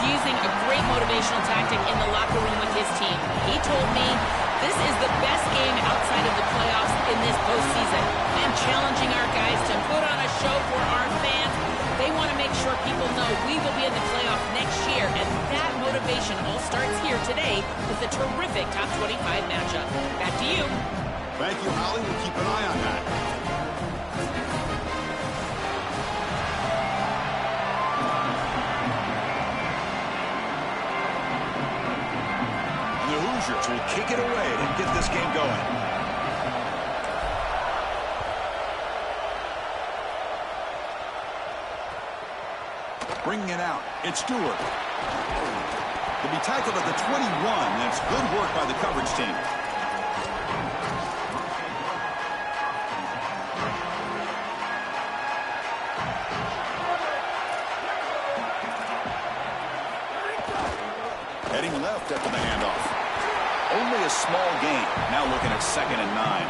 using a great motivational tactic in the locker room with his team. He told me, this is the best game outside of the playoffs in this postseason. And challenging our guys to put on a show for our fans. They want to make sure people know we will be in the playoff next year. And that motivation all starts here today with a terrific top 25 matchup. Back to you. Thank you, Holly. We'll keep an eye on that. And the Hoosiers will kick it away and get this game going. Bringing it out, it's Stewart. He'll be tackled at the 21. That's good work by the coverage team. Heading left after the handoff. Only a small gain. Now looking at 2nd and 9.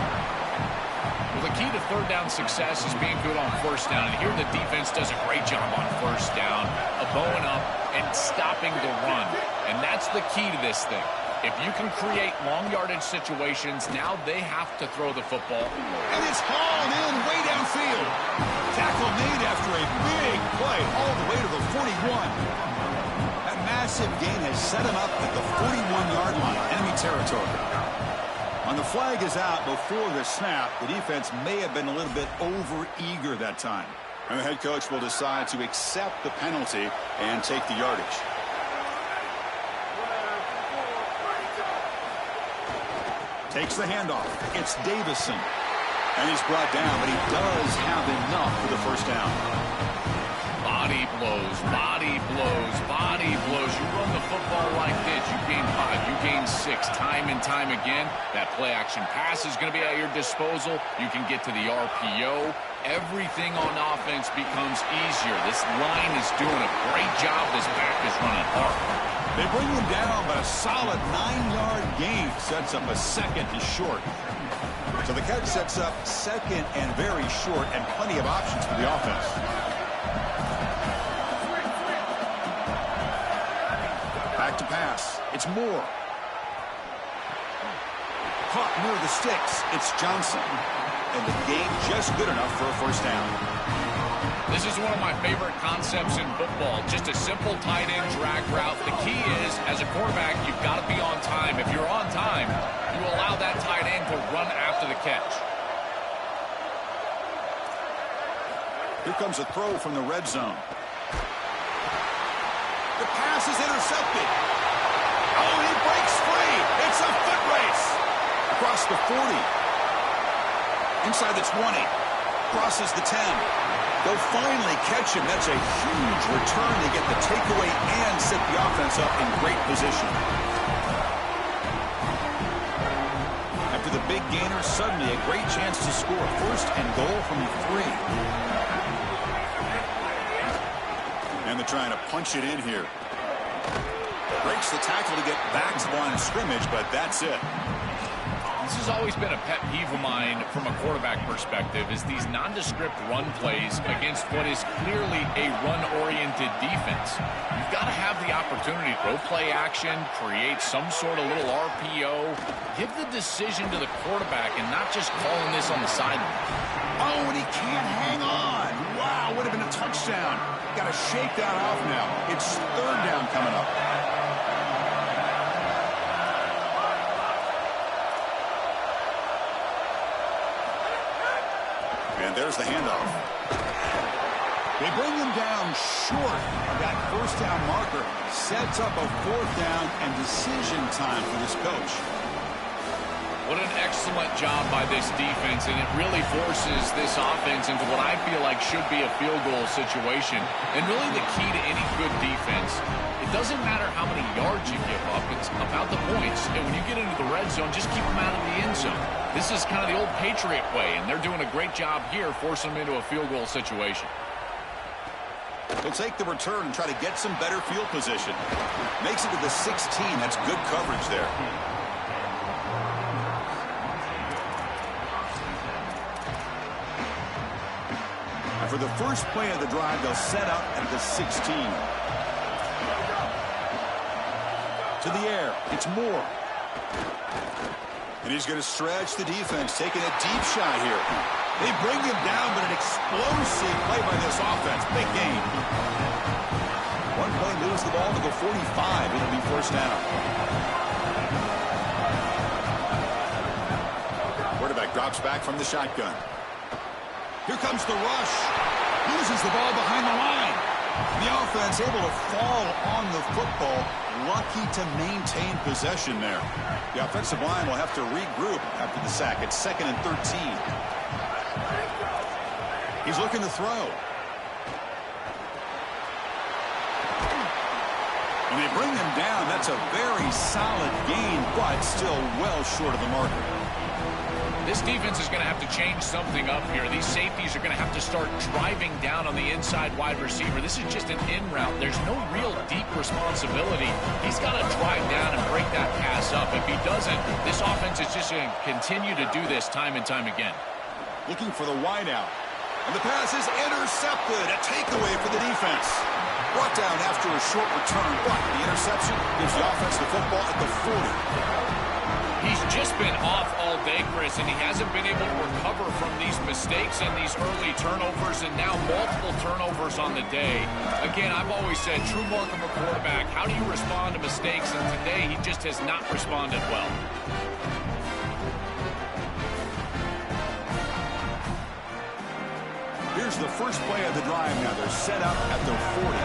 Well, the key to third down success is being good on first down. And here the defense does a great job on first down, bowing up and stopping the run. And that's the key to this thing. If you can create long yardage situations, now they have to throw the football. And it's hauled in way downfield. Tackle made after a big play all the way to the 41. That massive gain has set him up at the 41-yard line, enemy territory. On the flag is out before the snap. The defense may have been a little bit over-eager that time. And the head coach will decide to accept the penalty and take the yardage. Takes the handoff. It's Davison. And he's brought down, but he does have enough for the first down. Body blows, body blows, body blows. You run the football like this, you gain 5, you gain 6, time and time again. That play-action pass is going to be at your disposal. You can get to the RPO. Everything on offense becomes easier. This line is doing a great job. This back is running hard. They bring him down, but a solid 9-yard gain sets up a 2nd and short. So the catch sets up 2nd and very short, and plenty of options for the offense. Back to pass. It's Moore. Caught near the sticks. It's Johnson. And the game just good enough for a first down. This is one of my favorite concepts in football. Just a simple tight end drag route. The key is, as a quarterback, you've got to be on time. If you're on time, you allow that tight end to run after the catch. Here comes a throw from the red zone. The pass is intercepted. Oh, he breaks free. It's a foot race. Across the 40. Inside the 20. Crosses the 10. They'll finally catch him. That's a huge return to get the takeaway and set the offense up in great position. After the big gainer, suddenly a great chance to score. 1st and goal from the 3. And they're trying to punch it in here. Breaks the tackle to get back to the line of scrimmage, but that's it. This has always been a pet peeve of mine from a quarterback perspective, is these nondescript run plays against what is clearly a run-oriented defense. You've got to have the opportunity to throw play action, create some sort of little RPO, give the decision to the quarterback and not just calling this on the sideline. Oh, and he can't hang on. Wow, would have been a touchdown. Got to shake that off now. It's 3rd down coming up. And there's the handoff. They bring him down short of that first down marker. Sets up a 4th down and decision time for this coach. What an excellent job by this defense, and it really forces this offense into what I feel like should be a field goal situation. And really the key to any good defense, it doesn't matter how many yards you give up. It's about the points. And when you get into the red zone, just keep them out of the end zone. This is kind of the old Patriot way, and they're doing a great job here, forcing them into a field goal situation. He'll take the return and try to get some better field position. Makes it to the 16. That's good coverage there. And for the first play of the drive, they'll set up at the 16. to the air. It's Moore. And he's going to stretch the defense, taking a deep shot here. They bring him down, but an explosive play by this offense. Big game. One play moves the ball to the 45. It'll be first down. Quarterback drops back from the shotgun. Here comes the rush. Loses the ball behind the line. The offense able to fall on the football. Lucky to maintain possession there. The offensive line will have to regroup after the sack. It's 2nd and 13. He's looking to throw. And they bring him down. That's a very solid gain, but still well short of the marker. This defense is going to have to change something up here. These safeties are going to have to start driving down on the inside wide receiver. This is just an in route. There's no real deep responsibility. He's got to drive down and break that pass up. If he doesn't, this offense is just going to continue to do this time and time again. Looking for the wideout. And the pass is intercepted. A takeaway for the defense. Brought down after a short return, but the interception gives the offense the football at the 40. He's just been off all day, Chris, and he hasn't been able to recover from these mistakes and these early turnovers, and now multiple turnovers on the day. Again, I've always said, true mark of a quarterback, how do you respond to mistakes? And today, he just has not responded well. Here's the first play of the drive now. They're set up at their 40.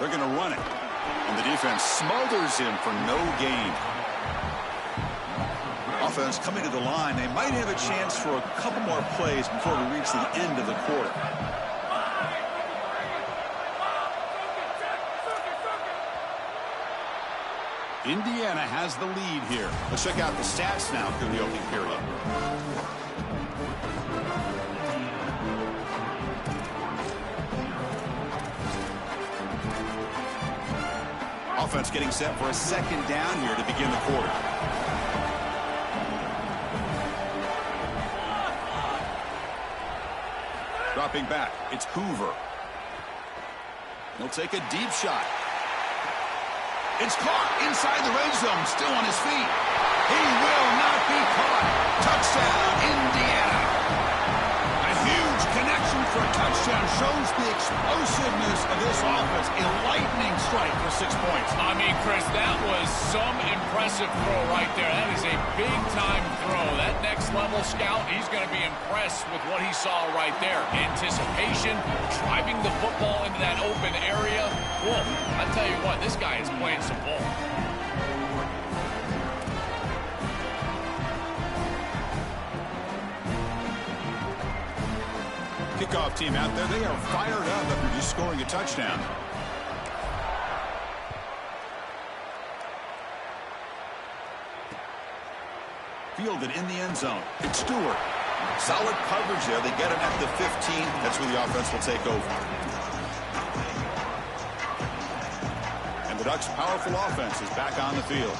They're going to run it. And the defense smothers him for no gain. Offense coming to the line. They might have a chance for a couple more plays before we reach the end of the quarter. Indiana has the lead here. Let's check out the stats now through the opening period. Offense getting set for a second down here to begin the quarter. Dropping back, it's Hoover. He'll take a deep shot. It's caught inside the red zone, still on his feet. He will not be caught. Touchdown, Indiana. A huge connection for a touchdown shows the explosiveness of this offense. A lightning strike for 6 points. I mean, Chris, that was some impressive throw right there. That is a big-time throw. That next-level scout, he's going to be impressed with what he saw right there. Anticipation, driving the football into that open area. Whoa, I tell you what, this guy is playing some ball. Kickoff team out there, they are fired up after just scoring a touchdown. Fielded in the end zone. It's Stewart. Solid coverage there. They get him at the 15. That's where the offense will take over. And the Ducks' powerful offense is back on the field.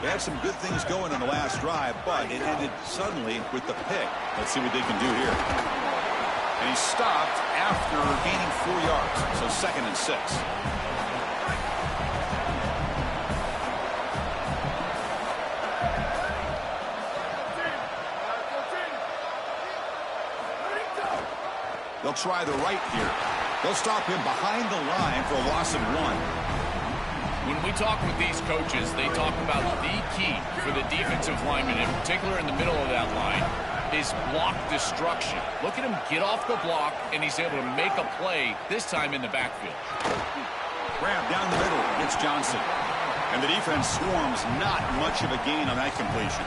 They had some good things going on the last drive, but it ended suddenly with the pick. Let's see what they can do here. And he stopped after gaining 4 yards, so 2nd and 6. They'll try the right here. They'll stop him behind the line for a loss of 1. When we talk with these coaches, they talk about the key for the defensive lineman, in particular in the middle of that line, is block destruction. Look at him get off the block, and he's able to make a play, this time in the backfield. Grab down the middle. It's Johnson. And the defense swarms. Not much of a gain on that completion.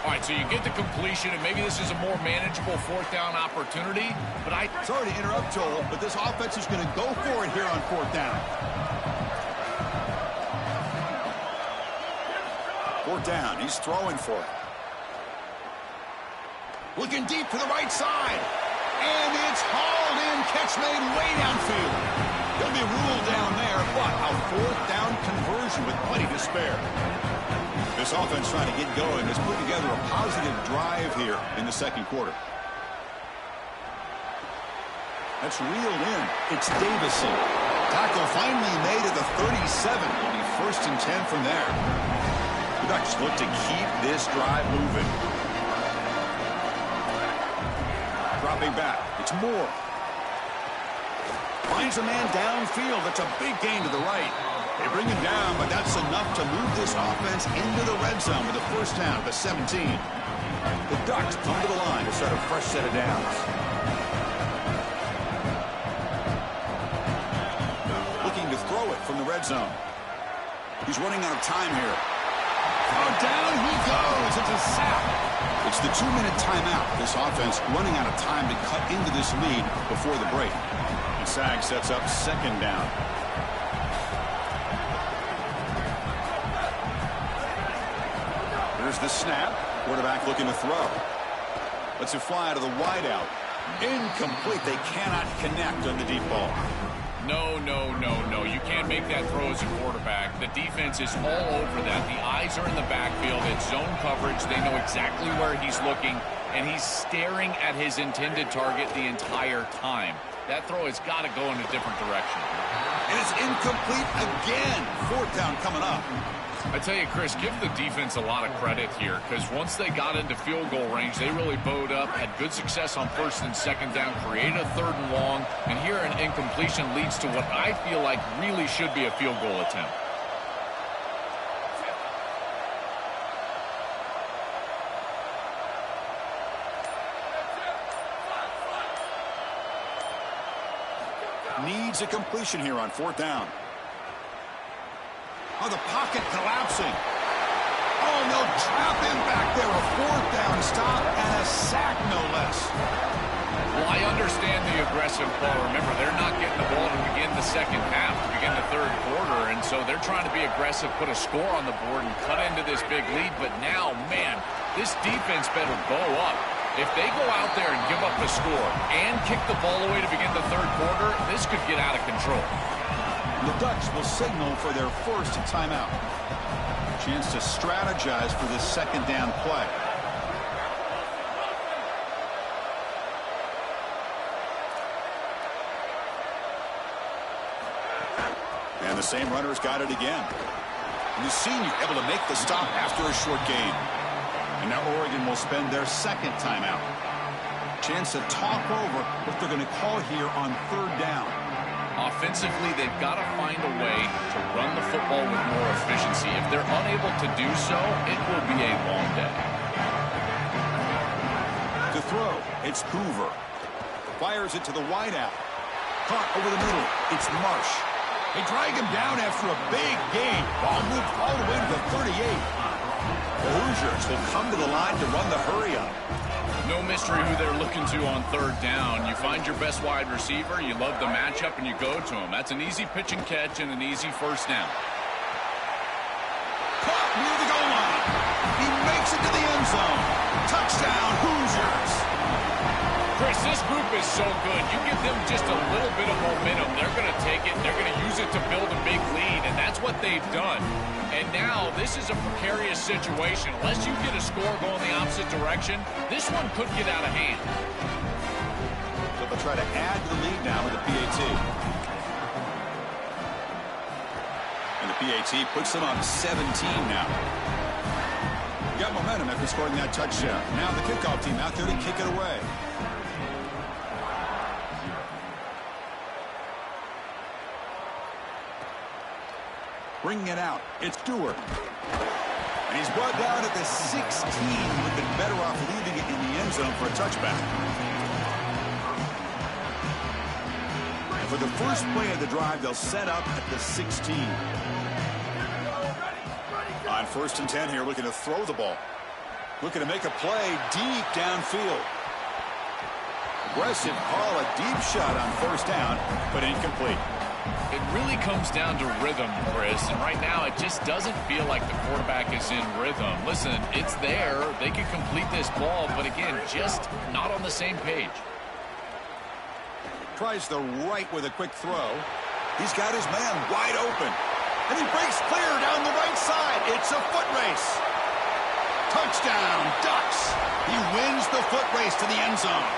All right, so you get the completion, and maybe this is a more manageable 4th down opportunity, but Sorry to interrupt, Joel, but this offense is going to go for it here on 4th down. 4th down. He's throwing for it. Looking deep to the right side. And it's hauled in. Catch made way downfield. He'll be ruled down there, but a 4th down conversion with plenty to spare. This offense trying to get going has put together a positive drive here in the 2nd quarter. That's reeled in. It's Davison. Tackle finally made at the 37. It'll be 1st and 10 from there. The Ducks look to keep this drive moving. Dropping back. It's Moore. Finds a man downfield. That's a big gain to the right. They bring him down, but that's enough to move this offense into the red zone with a 1st down at the 17. The Ducks come to the line to start a fresh set of downs. Looking to throw it from the red zone. He's running out of time here. Oh, down he goes. It's a sack. It's the 2-minute timeout. This offense running out of time to cut into this lead before the break. Ncaa sets up 2nd down. Here's the snap. Quarterback looking to throw. Lets it fly to the wideout. Incomplete. They cannot connect on the deep ball. No, no, no, no. You can't make that throw as a quarterback. The defense is all over that. The eyes are in the backfield. It's zone coverage. They know exactly where he's looking, and he's staring at his intended target the entire time. That throw has got to go in a different direction. And it's incomplete again. 4th down coming up. I tell you, Chris, give the defense a lot of credit here, because once they got into field goal range, they really bowed up, had good success on 1st and 2nd down, created a 3rd and long, and here an incompletion leads to what I feel like really should be a field goal attempt. Needs a completion here on 4th down. Oh, the pocket collapsing. Oh, they'll trap him back there. A 4th down stop and a sack, no less. Well, I understand the aggressive play. Remember, they're not getting the ball to begin the 2nd half, to begin the 3rd quarter, and so they're trying to be aggressive, put a score on the board, and cut into this big lead. But now, man, this defense better bow up. If they go out there and give up the score and kick the ball away to begin the 3rd quarter, this could get out of control. The Ducks will signal for their 1st timeout. Chance to strategize for this 2nd down play. And the same runner's got it again. And the senior able to make the stop after a short gain. And now Oregon will spend their 2nd timeout. Chance to talk over what they're going to call here on 3rd down. Offensively, they've got to find a way to run the football with more efficiency. If they're unable to do so, it will be a long day. To throw, it's Hoover. Fires it to the wideout. Caught over the middle. It's Marsh. They drag him down after a big gain. Ball moved all the way to the 38. The Hoosiers will come to the line to run the hurry-up. No mystery who they're looking to on 3rd down. You find your best wide receiver, you love the matchup, and you go to him. That's an easy pitch and catch and an easy 1st down. Caught near the goal line. He makes it to the end zone. Touchdown, Hoosiers. Chris, this group is so good. You give them just a little bit of momentum, they're going to take it, they're going to use it to build a big lead, and that's what they've done. And now, this is a precarious situation. Unless you get a score going the opposite direction, this one could get out of hand. So they'll try to add to the lead now with the PAT. And the PAT puts them on 17 now. Got momentum after scoring that touchdown. Now the kickoff team out there to kick it away. Bringing it out, it's Stewart. And he's brought down at the 16. Would have been better off leaving it in the end zone for a touchback. And for the first play of the drive, they'll set up at the 16. On 1st and 10 here, looking to throw the ball. Looking to make a play deep downfield. Aggressive call, a deep shot on 1st down, but incomplete. It really comes down to rhythm, Chris, and right now it just doesn't feel like the quarterback is in rhythm. Listen, it's there. They can complete this ball, but again, just not on the same page. Tries the right with a quick throw. He's got his man wide open. And he breaks clear down the right side. It's a foot race. Touchdown, Ducks. He wins the foot race to the end zone.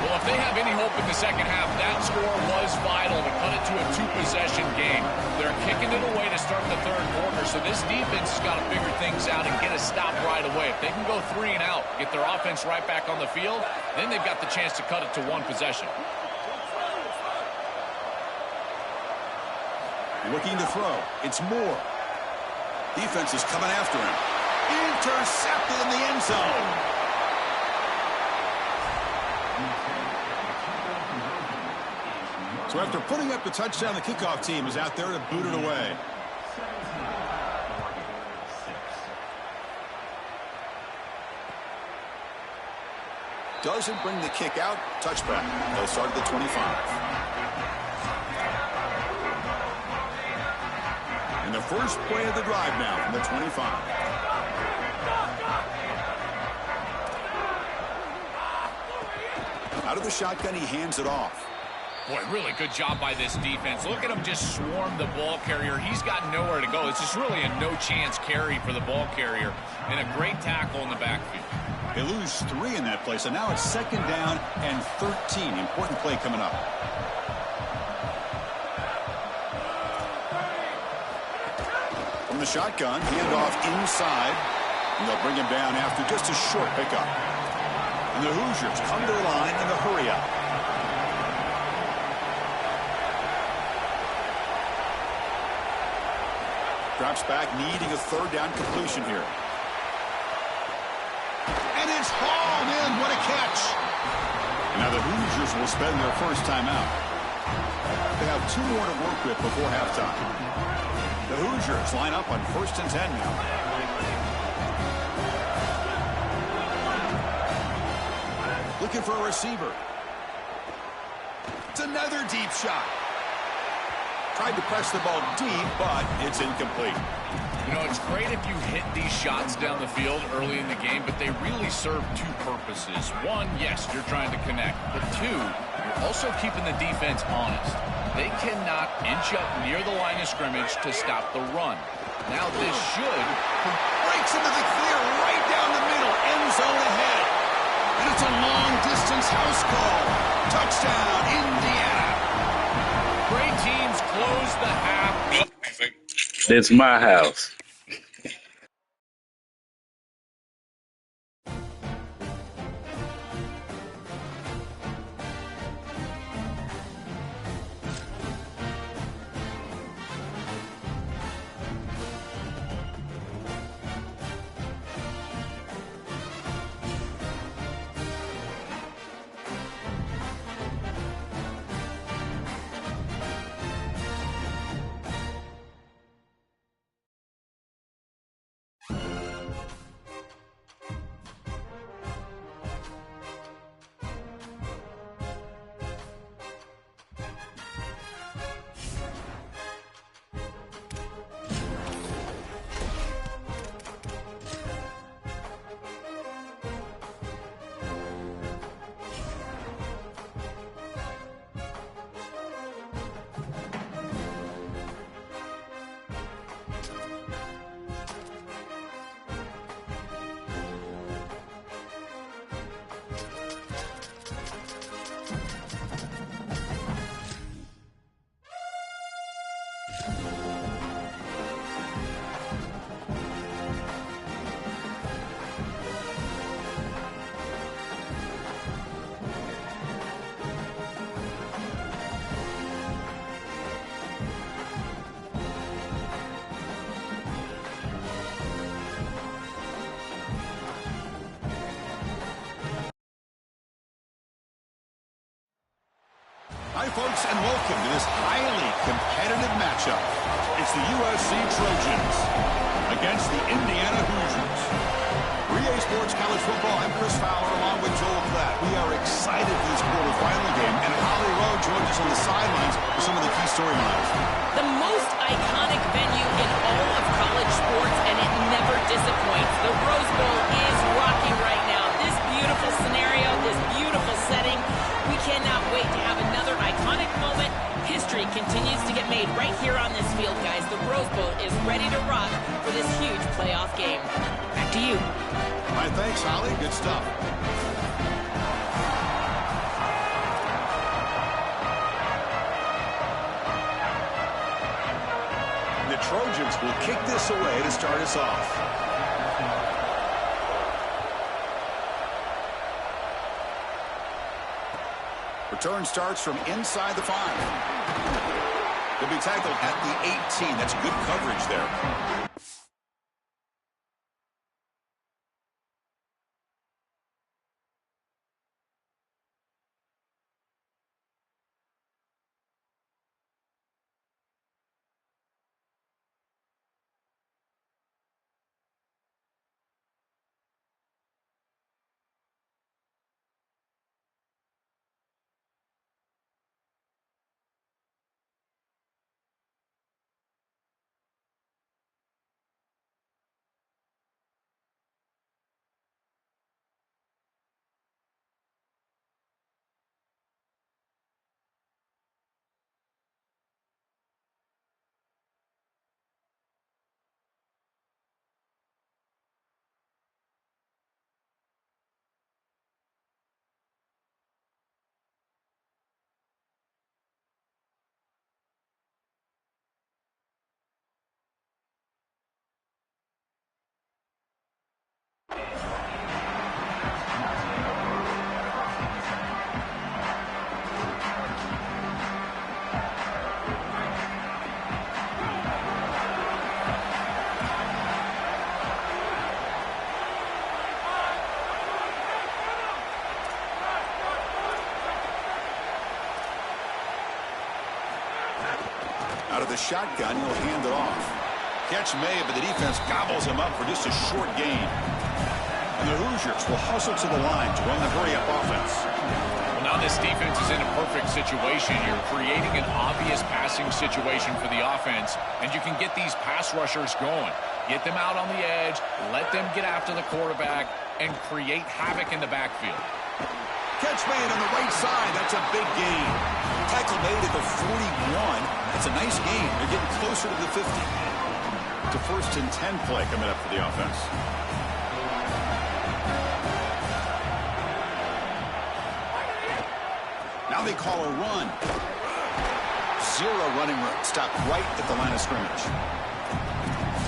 Well, if they have any hope in the second half, that score was vital to cut it to a two-possession game. They're kicking it away to start the third quarter, so this defense has got to figure things out and get a stop right away. If they can go 3 and out, get their offense right back on the field, then they've got the chance to cut it to one possession. Looking to throw. It's Moore. Defense is coming after him. Intercepted in the end zone. So after putting up the touchdown, the kickoff team is out there to boot it away. Doesn't bring the kick out. Touchback. They'll start at the 25. And the first play of the drive now from the 25. Out of the shotgun, he hands it off. Boy, really good job by this defense. Look at him just swarm the ball carrier. He's got nowhere to go. It's just really a no-chance carry for the ball carrier, and a great tackle in the backfield. They lose 3 in that play, so now it's 2nd down and 13. Important play coming up. From the shotgun, handoff inside, and they'll bring him down after just a short pickup. And the Hoosiers come to the line in the hurry-up. Drops back, needing a 3rd down completion here. And it's hauled in. What a catch. Now the Hoosiers will spend their first time out. They have 2 more to work with before halftime. The Hoosiers line up on 1st and 10 now. Looking for a receiver. It's another deep shot. Tried to press the ball deep, but it's incomplete. You know, it's great if you hit these shots down the field early in the game, but they really serve 2 purposes. 1, yes, you're trying to connect. But 2, you're also keeping the defense honest. They cannot inch up near the line of scrimmage to stop the run. Now this should... Breaks into the clear right down the middle. End zone ahead. And it's a long-distance house call. Touchdown, Indiana. Great teams close the half. It's my house. Hi, folks, and welcome to this highly competitive matchup. It's the USC Trojans against the Indiana Hoosiers. 3A Sports College Football, I'm Chris Fowler along with Joel Klatt. We are excited for this quarterfinal game, and Holly Rowe joins us on the sidelines for some of the key storylines. The most iconic venue in all of college sports, and it never disappoints. The Rose Bowl is rocking right now. This beautiful scenario, this beautiful setting. We cannot wait to have another iconic moment. History continues to get made right here on this field, guys. The Rose Bowl is ready to rock for this huge playoff game. Back to you. All right, thanks, Holly. Good stuff. Trojans will kick this away to start us off. Return starts from inside the 5. He'll be tackled at the 18. That's good coverage there. Out of the shotgun, he'll hand it off. Catch made, but the defense gobbles him up for just a short gain. And the Hoosiers will hustle to the line to run the hurry-up offense. Well, now this defense is in a perfect situation. You're creating an obvious passing situation for the offense, and you can get these pass rushers going. Get them out on the edge, let them get after the quarterback, and create havoc in the backfield. Catch made on the right side. That's a big gain. Tackle made at the 41. That's a nice gain. They're getting closer to the 50. It's a 1st and 10 play coming up for the offense. Now they call a run. 0 running room. Stopped right at the line of scrimmage.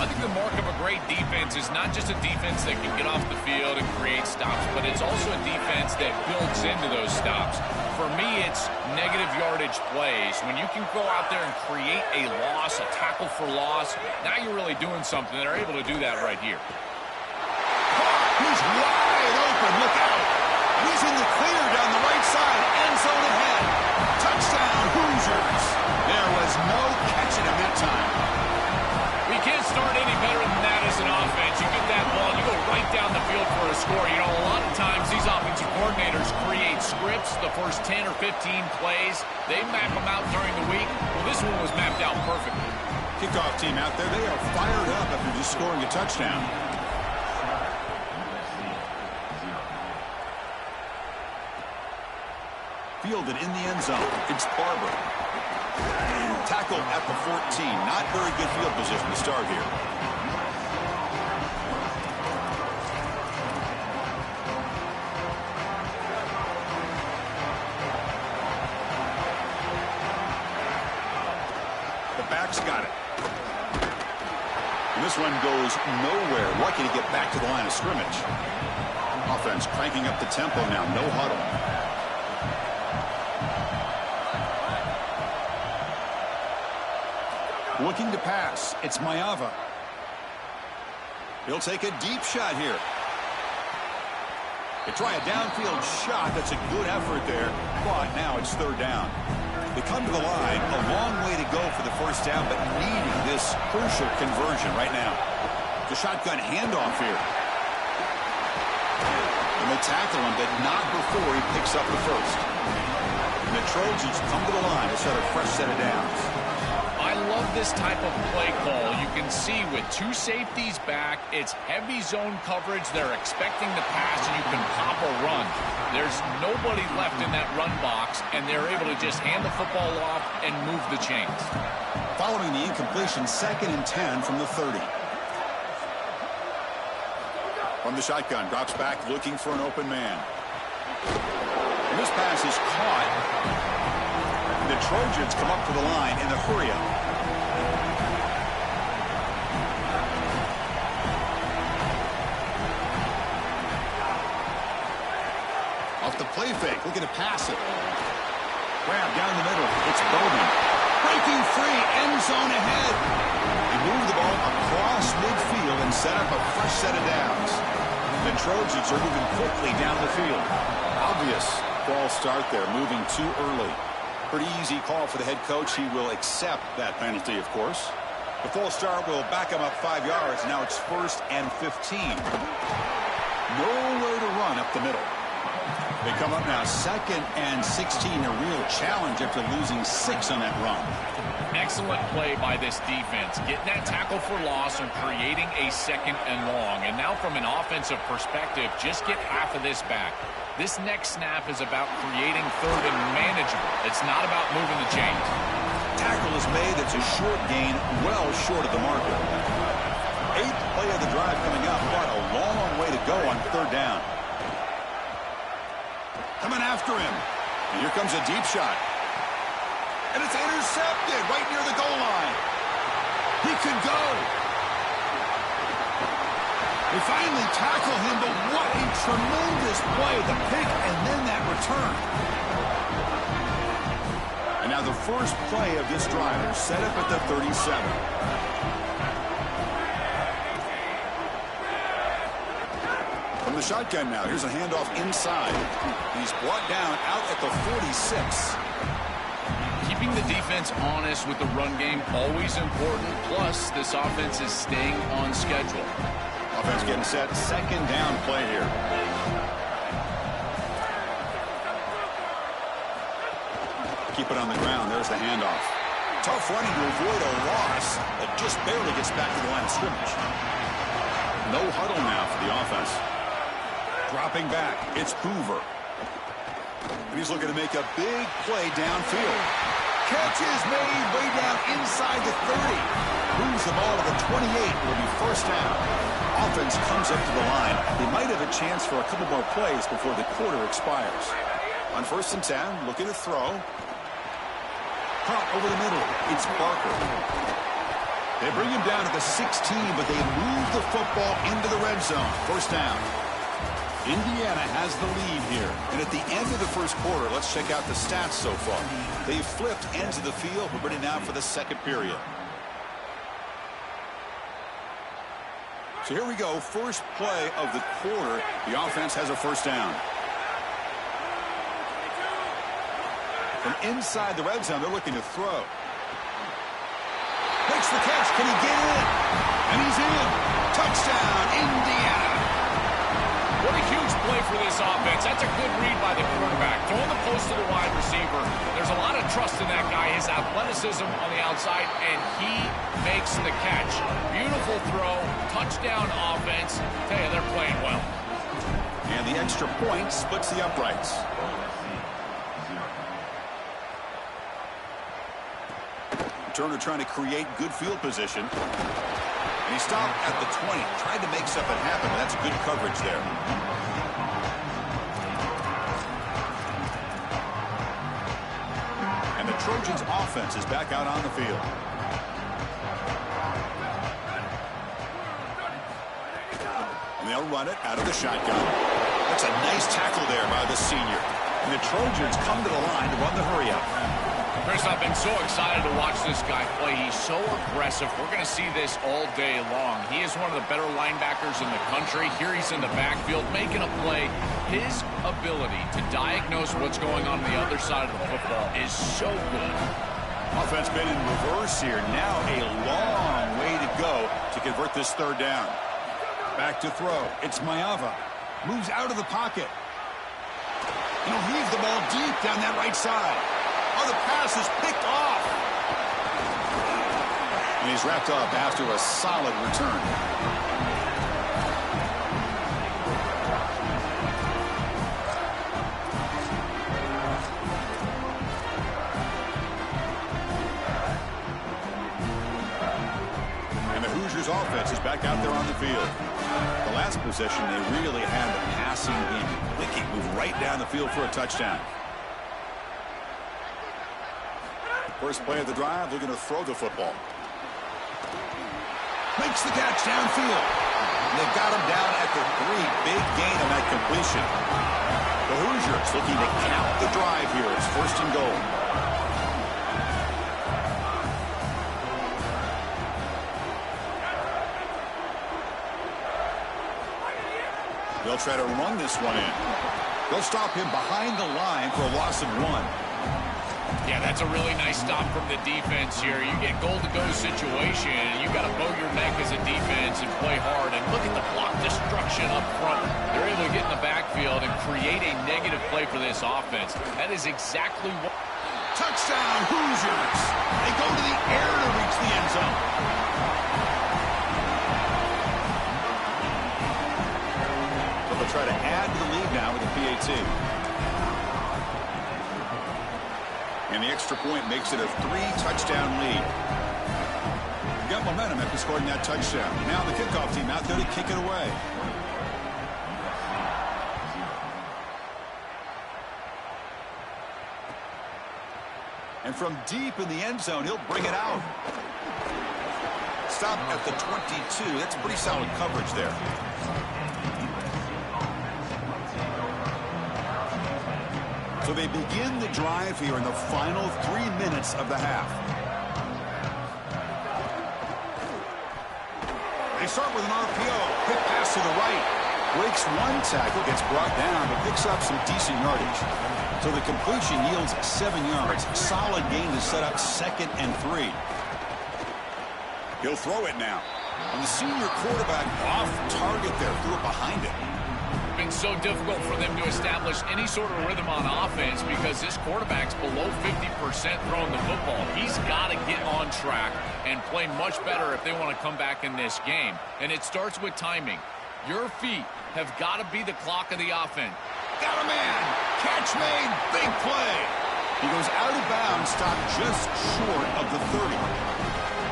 I think the mark of a great defense is not just a defense that can get off the field and create stops, but it's also a defense that builds into those stops. For me, it's negative yardage plays. When you can go out there and create a loss, a tackle for loss, now you're really doing something. They're able to do that right here. He's wide open. Look out. He's in the clear down the right side. End zone ahead. Touchdown, Hoosiers. There was no catching him that time. We can't start any better than that as an offense. You get that ball, you go right down the field for a score. You know, a lot of times these offensive coordinators create scripts, the first 10 or 15 plays. They map them out during the week. Well, this one was mapped out perfectly. Kickoff team out there, they are fired up after just scoring a touchdown. Fielded in the end zone. It's Barber. Tackle at the 14. Not very good field position to start here. The back's got it. And this one goes nowhere. Lucky to get back to the line of scrimmage. Offense cranking up the tempo now. No huddle. Looking to pass. It's Ncaa. He'll take a deep shot here. They try a downfield shot. That's a good effort there. But now it's 3rd down. They come to the line. A long way to go for the first down, but needing this crucial conversion right now. The shotgun handoff here. And they tackle him, but not before he picks up the first. And the Trojans come to the line to start a fresh set of downs. I love this type of play call. You can see with 2 safeties back, it's heavy zone coverage. They're expecting the pass, and you can pop a run. There's nobody left in that run box, and they're able to just hand the football off and move the chains. Following the incompletion, 2nd and 10 from the 30. From the shotgun, drops back looking for an open man. And this pass is caught. The Trojans come up to the line in the hurry-up. Looking to pass it. Grab down the middle. It's Bowman. Breaking free. End zone ahead. They move the ball across midfield and set up a fresh set of downs. The Trojans are moving quickly down the field. Obvious false start there, moving too early. Pretty easy call for the head coach. He will accept that penalty, of course. The false start will back him up 5 yards. Now it's 1st and 15. Nowhere to run up the middle. They come up now 2nd and 16. A real challenge after losing 6 on that run. Excellent play by this defense, getting that tackle for loss and creating a 2nd and long. And now from an offensive perspective, just get half of this back. This next snap is about creating 3rd and manageable. It's not about moving the chains. Tackle is made. It's a short gain, well short of the marker. 8th play of the drive coming up. What a long way to go on 3rd down. Coming after him. And here comes a deep shot. And it's intercepted right near the goal line. He could go. They finally tackle him, but what a tremendous play. The pick and then that return. And now the first play of this drive set up at the 37. From the shotgun now, here's a handoff inside. He's brought down out at the 46. Keeping the defense honest with the run game, always important. Plus, this offense is staying on schedule. Offense getting set. 2nd down play here. Keep it on the ground. There's the handoff. Tough running to avoid a loss that just barely gets back to the line of scrimmage. No huddle now for the offense. Dropping back. It's Hoover. And he's looking to make a big play downfield. Catch is made way down inside the 30. Moves the ball to the 28. It'll be 1st down. Offense comes up to the line. They might have a chance for a couple more plays before the quarter expires. On 1st and 10, looking to throw. Pop over the middle. It's Barker. They bring him down to the 16, but they move the football into the red zone. 1st down. Indiana has the lead here. And at the end of the 1st quarter, let's check out the stats so far. They've flipped ends of the field. We're ready now for the 2nd period. So here we go. First play of the quarter. The offense has a 1st down. From inside the red zone, they're looking to throw. Makes the catch. Can he get in? And he's in. Touchdown, Indiana. What a huge play for this offense. That's a good read by the quarterback. Throwing the post to the wide receiver. There's a lot of trust in that guy. His athleticism on the outside, and he makes the catch. Beautiful throw. Touchdown offense. Tell you, they're playing well. And the extra point splits the uprights. Turner trying to create good field position. And he stopped at the 20. Tried to make something happen, but that's good coverage there. And the Trojans' offense is back out on the field. And they'll run it out of the shotgun. That's a nice tackle there by the senior. And the Trojans come to the line to run the hurry-up. Chris, I've been so excited to watch this guy play. He's so aggressive. We're going to see this all day long. He is one of the better linebackers in the country. Here he's in the backfield making a play. His ability to diagnose what's going on the other side of the football is so good. Offense been in reverse here. Now a long way to go to convert this 3rd down. Back to throw. It's Ncaa. Moves out of the pocket. And he'll heave the ball deep down that right side. Oh, the pass is picked off. And he's wrapped up after a solid return. And the Hoosiers offense is back out there on the field. The last possession, they really had the passing game. They can move right down the field for a touchdown. First play of the drive, looking to throw the football. Makes the catch downfield. And they've got him down at the 3. Big gain on that completion. The Hoosiers looking to cap the drive here. It's 1st and goal. They'll try to run this one in. They'll stop him behind the line for a loss of 1. Yeah, that's a really nice stop from the defense here. You get goal-to-go situation, and you got to bow your neck as a defense and play hard. And look at the block destruction up front. They're able to get in the backfield and create a negative play for this offense. That is exactly what... Touchdown, Hoosiers! They go to the air to reach the end zone. So they'll try to add to the lead now with a PAT. And the extra point makes it a 3-touchdown lead. You've got momentum after scoring that touchdown. Now the kickoff team out there to kick it away. And from deep in the end zone, he'll bring it out. Stop at the 22. That's pretty solid coverage there. So they begin the drive here in the final 3 minutes of the half. They start with an RPO. Quick pass to the right. Breaks one tackle, gets brought down, but picks up some decent yardage. So the completion yields 7 yards. Solid gain to set up 2nd and 3. He'll throw it now. And the senior quarterback off target there. Threw it behind him. Been so difficult for them to establish any sort of rhythm on offense because this quarterback's below 50% throwing the football. He's got to get on track and play much better if they want to come back in this game. And it starts with timing. Your feet have got to be the clock of the offense. Got a man. Catch made. Big play. He goes out of bounds, stopped just short of the 30.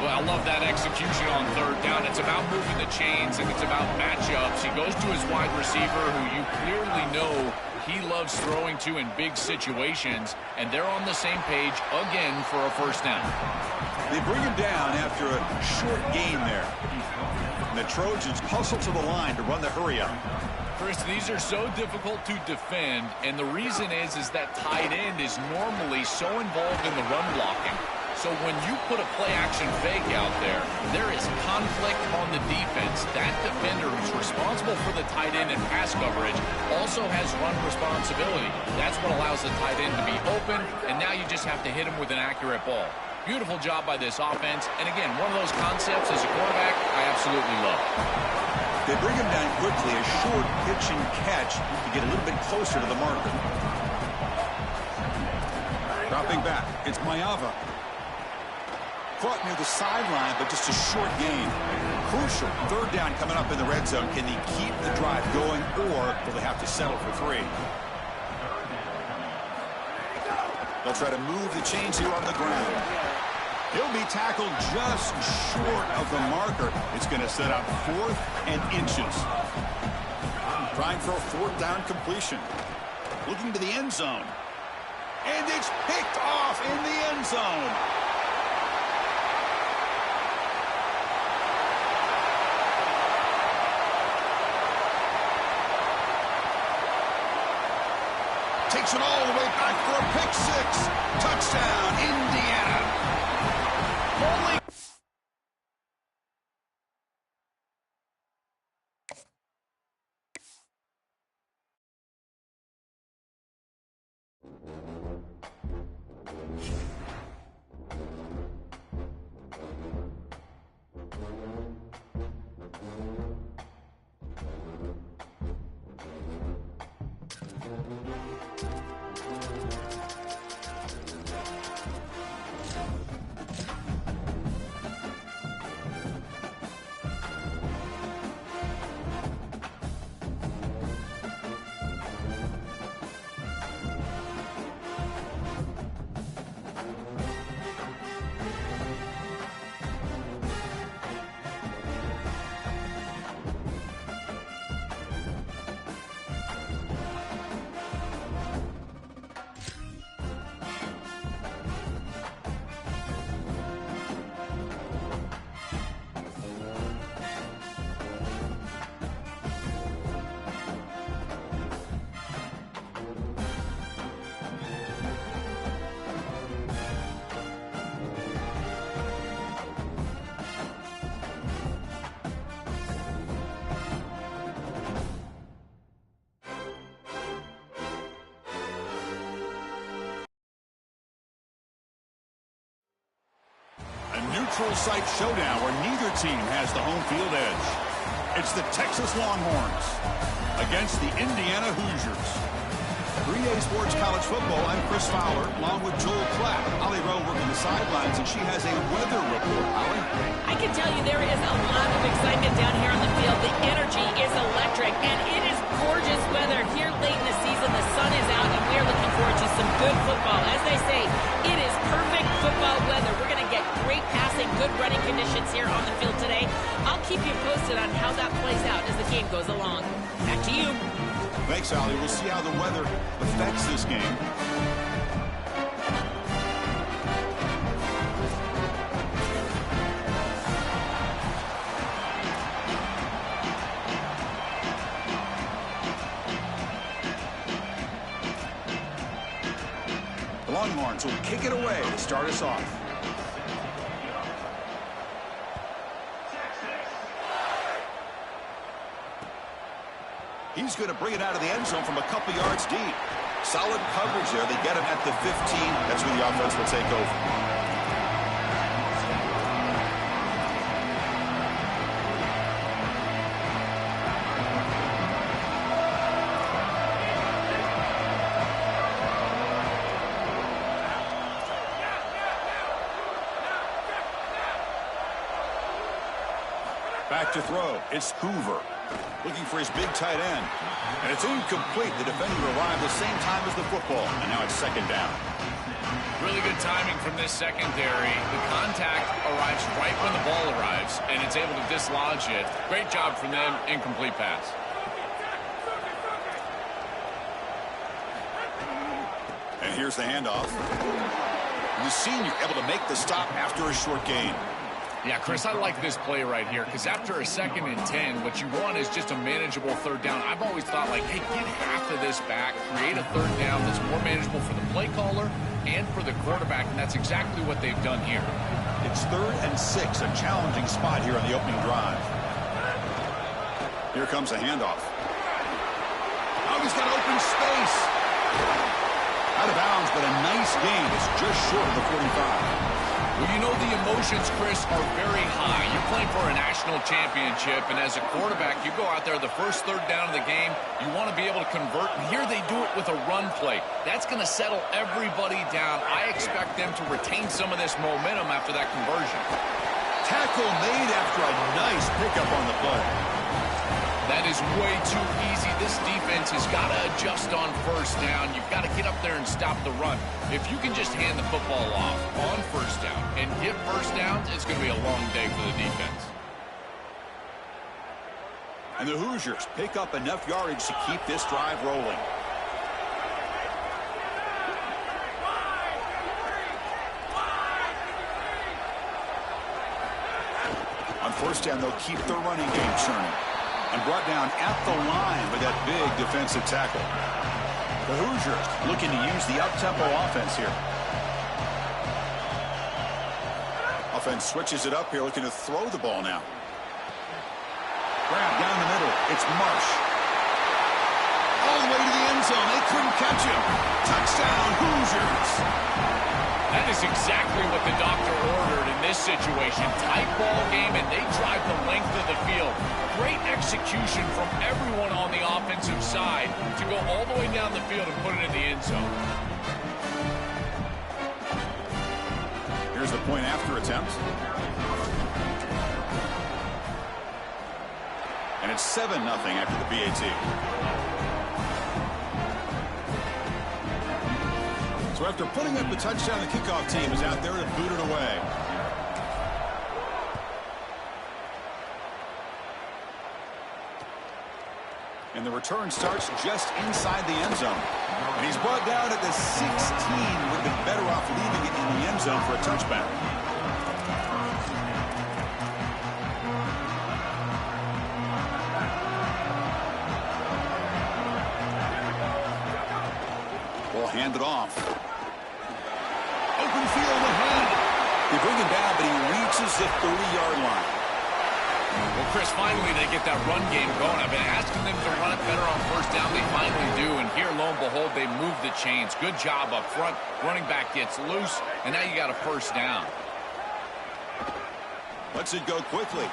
Well, I love that execution on 3rd down. It's about moving the chains, and it's about matchups. He goes to his wide receiver, who you clearly know he loves throwing to in big situations, and they're on the same page again for a 1st down. They bring him down after a short gain there. And the Trojans hustle to the line to run the hurry up. Chris, these are so difficult to defend, and the reason is that tight end is normally so involved in the run blocking. So when you put a play-action fake out there, there is conflict on the defense. That defender who's responsible for the tight end and pass coverage also has run responsibility. That's what allows the tight end to be open, and now you just have to hit him with an accurate ball. Beautiful job by this offense. And again, one of those concepts as a quarterback I absolutely love. They bring him down quickly, a short pitch and catch to get a little bit closer to the marker. Dropping back, it's Ncaa. Caught near the sideline, but just a short gain. Crucial 3rd down coming up in the red zone. Can he keep the drive going, or will they have to settle for 3? They'll try to move the chains here on the ground. He'll be tackled just short of the marker. It's going to set up 4th and inches. Trying for a 4th down completion. Looking to the end zone. And it's picked off in the end zone. Takes it all the way back for a pick 6. Touchdown, Indiana. Holy... neutral site showdown where neither team has the home field edge. It's the Texas Longhorns against the Indiana Hoosiers. 3A Sports College Football, I'm Chris Fowler, along with Joel Klatt. Ollie Rowe working the sidelines, and she has a weather report. Ollie? I can tell you there is a lot of excitement down here on the field. The energy is electric, and it is gorgeous weather here late in the season. The sun is out, and we are looking forward to some good football. As they say, it is perfect football weather. We're going to get great passing, good running conditions here on the field today. I'll keep you posted on how that plays out as the game goes along. Back to you. Thanks, Ollie. We'll see how the weather affects this game. The Longhorns will kick it away to start us off. He's going to bring it out of the end zone from a couple yards deep. Solid coverage there. They get him at the 15. That's where the offense will take over. Back to throw. It's Hoover. Looking for his big tight end. And it's incomplete. The defender arrived the same time as the football. And now it's second down. Really good timing from this secondary. The contact arrives right when the ball arrives, and it's able to dislodge it. Great job from them. Incomplete pass. And here's the handoff. The senior able to make the stop after a short gain. Yeah, Chris, I like this play right here because after a 2nd and 10, what you want is just a manageable third down. I've always thought, like, hey, get half of this back, create a third down that's more manageable for the play caller and for the quarterback, and that's exactly what they've done here. It's 3rd and 6, a challenging spot here on the opening drive. Here comes a handoff. Oh, he's got open space. Out of bounds, but a nice gain. It's just short of the 45. Well, you know the emotions, Chris, are very high. You're playing for a national championship, and as a quarterback, you go out there the first third down of the game, you want to be able to convert, and here they do it with a run play. That's going to settle everybody down. I expect them to retain some of this momentum after that conversion. Tackle made after a nice pickup on the play. That is way too easy. This defense has got to adjust on first down. You've got to get up there and stop the run. If you can just hand the football off on first down and get first downs, it's going to be a long day for the defense. And the Hoosiers pick up enough yardage to keep this drive rolling. On first down, they'll keep their running game churning. And brought down at the line with that big defensive tackle. The Hoosiers looking to use the up-tempo offense here. Offense switches it up here, looking to throw the ball now. Grab down the middle. It's Marsh. All the way to the end zone. They couldn't catch him. Touchdown, Hoosiers. That is exactly what the doctor ordered in this situation. Tight ball game, and they drive the length of the field. Great execution from everyone on the offensive side to go all the way down the field and put it in the end zone. Here's the point after attempt. And it's 7-0 after the PAT. So after putting up the touchdown, the kickoff team is out there to boot it away. And the return starts just inside the end zone. And he's brought down at the 16. Would have been better off leaving it in the end zone for a touchback. Ball handed off. Open field ahead. They bring him down, but he reaches the 30-yard line. Well, Chris, finally they get that run game going. I've been asking them to run it better on first down. They finally do, and here, lo and behold, they move the chains. Good job up front. Running back gets loose, and now you got a first down. Lets it go quickly.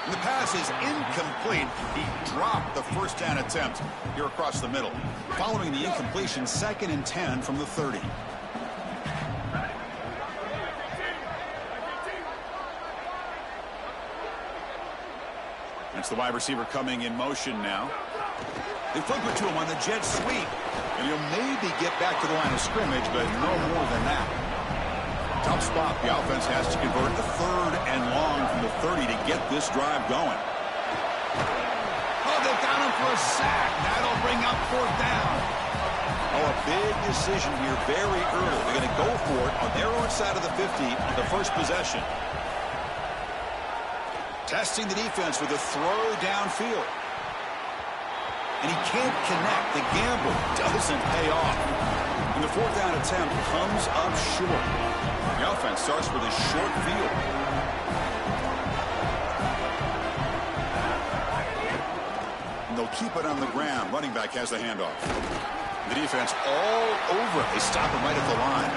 And the pass is incomplete. He dropped the first down attempt here across the middle. Following the incompletion, 2nd and 10 from the 30. That's the wide receiver coming in motion now. They flip it to him on the jet sweep. And he'll maybe get back to the line of scrimmage, but no more than that. Tough spot. The offense has to convert the 3rd and long from the 30 to get this drive going. Oh, they've got him for a sack. That'll bring up 4th down. Oh, a big decision here very early. They're going to go for it on their own side of the 50 on the first possession. Testing the defense with a throw downfield. And he can't connect. The gamble doesn't pay off. And the 4th down attempt comes up short. The offense starts with a short field. And they'll keep it on the ground. Running back has the handoff. The defense all over it. They stop him right at the line.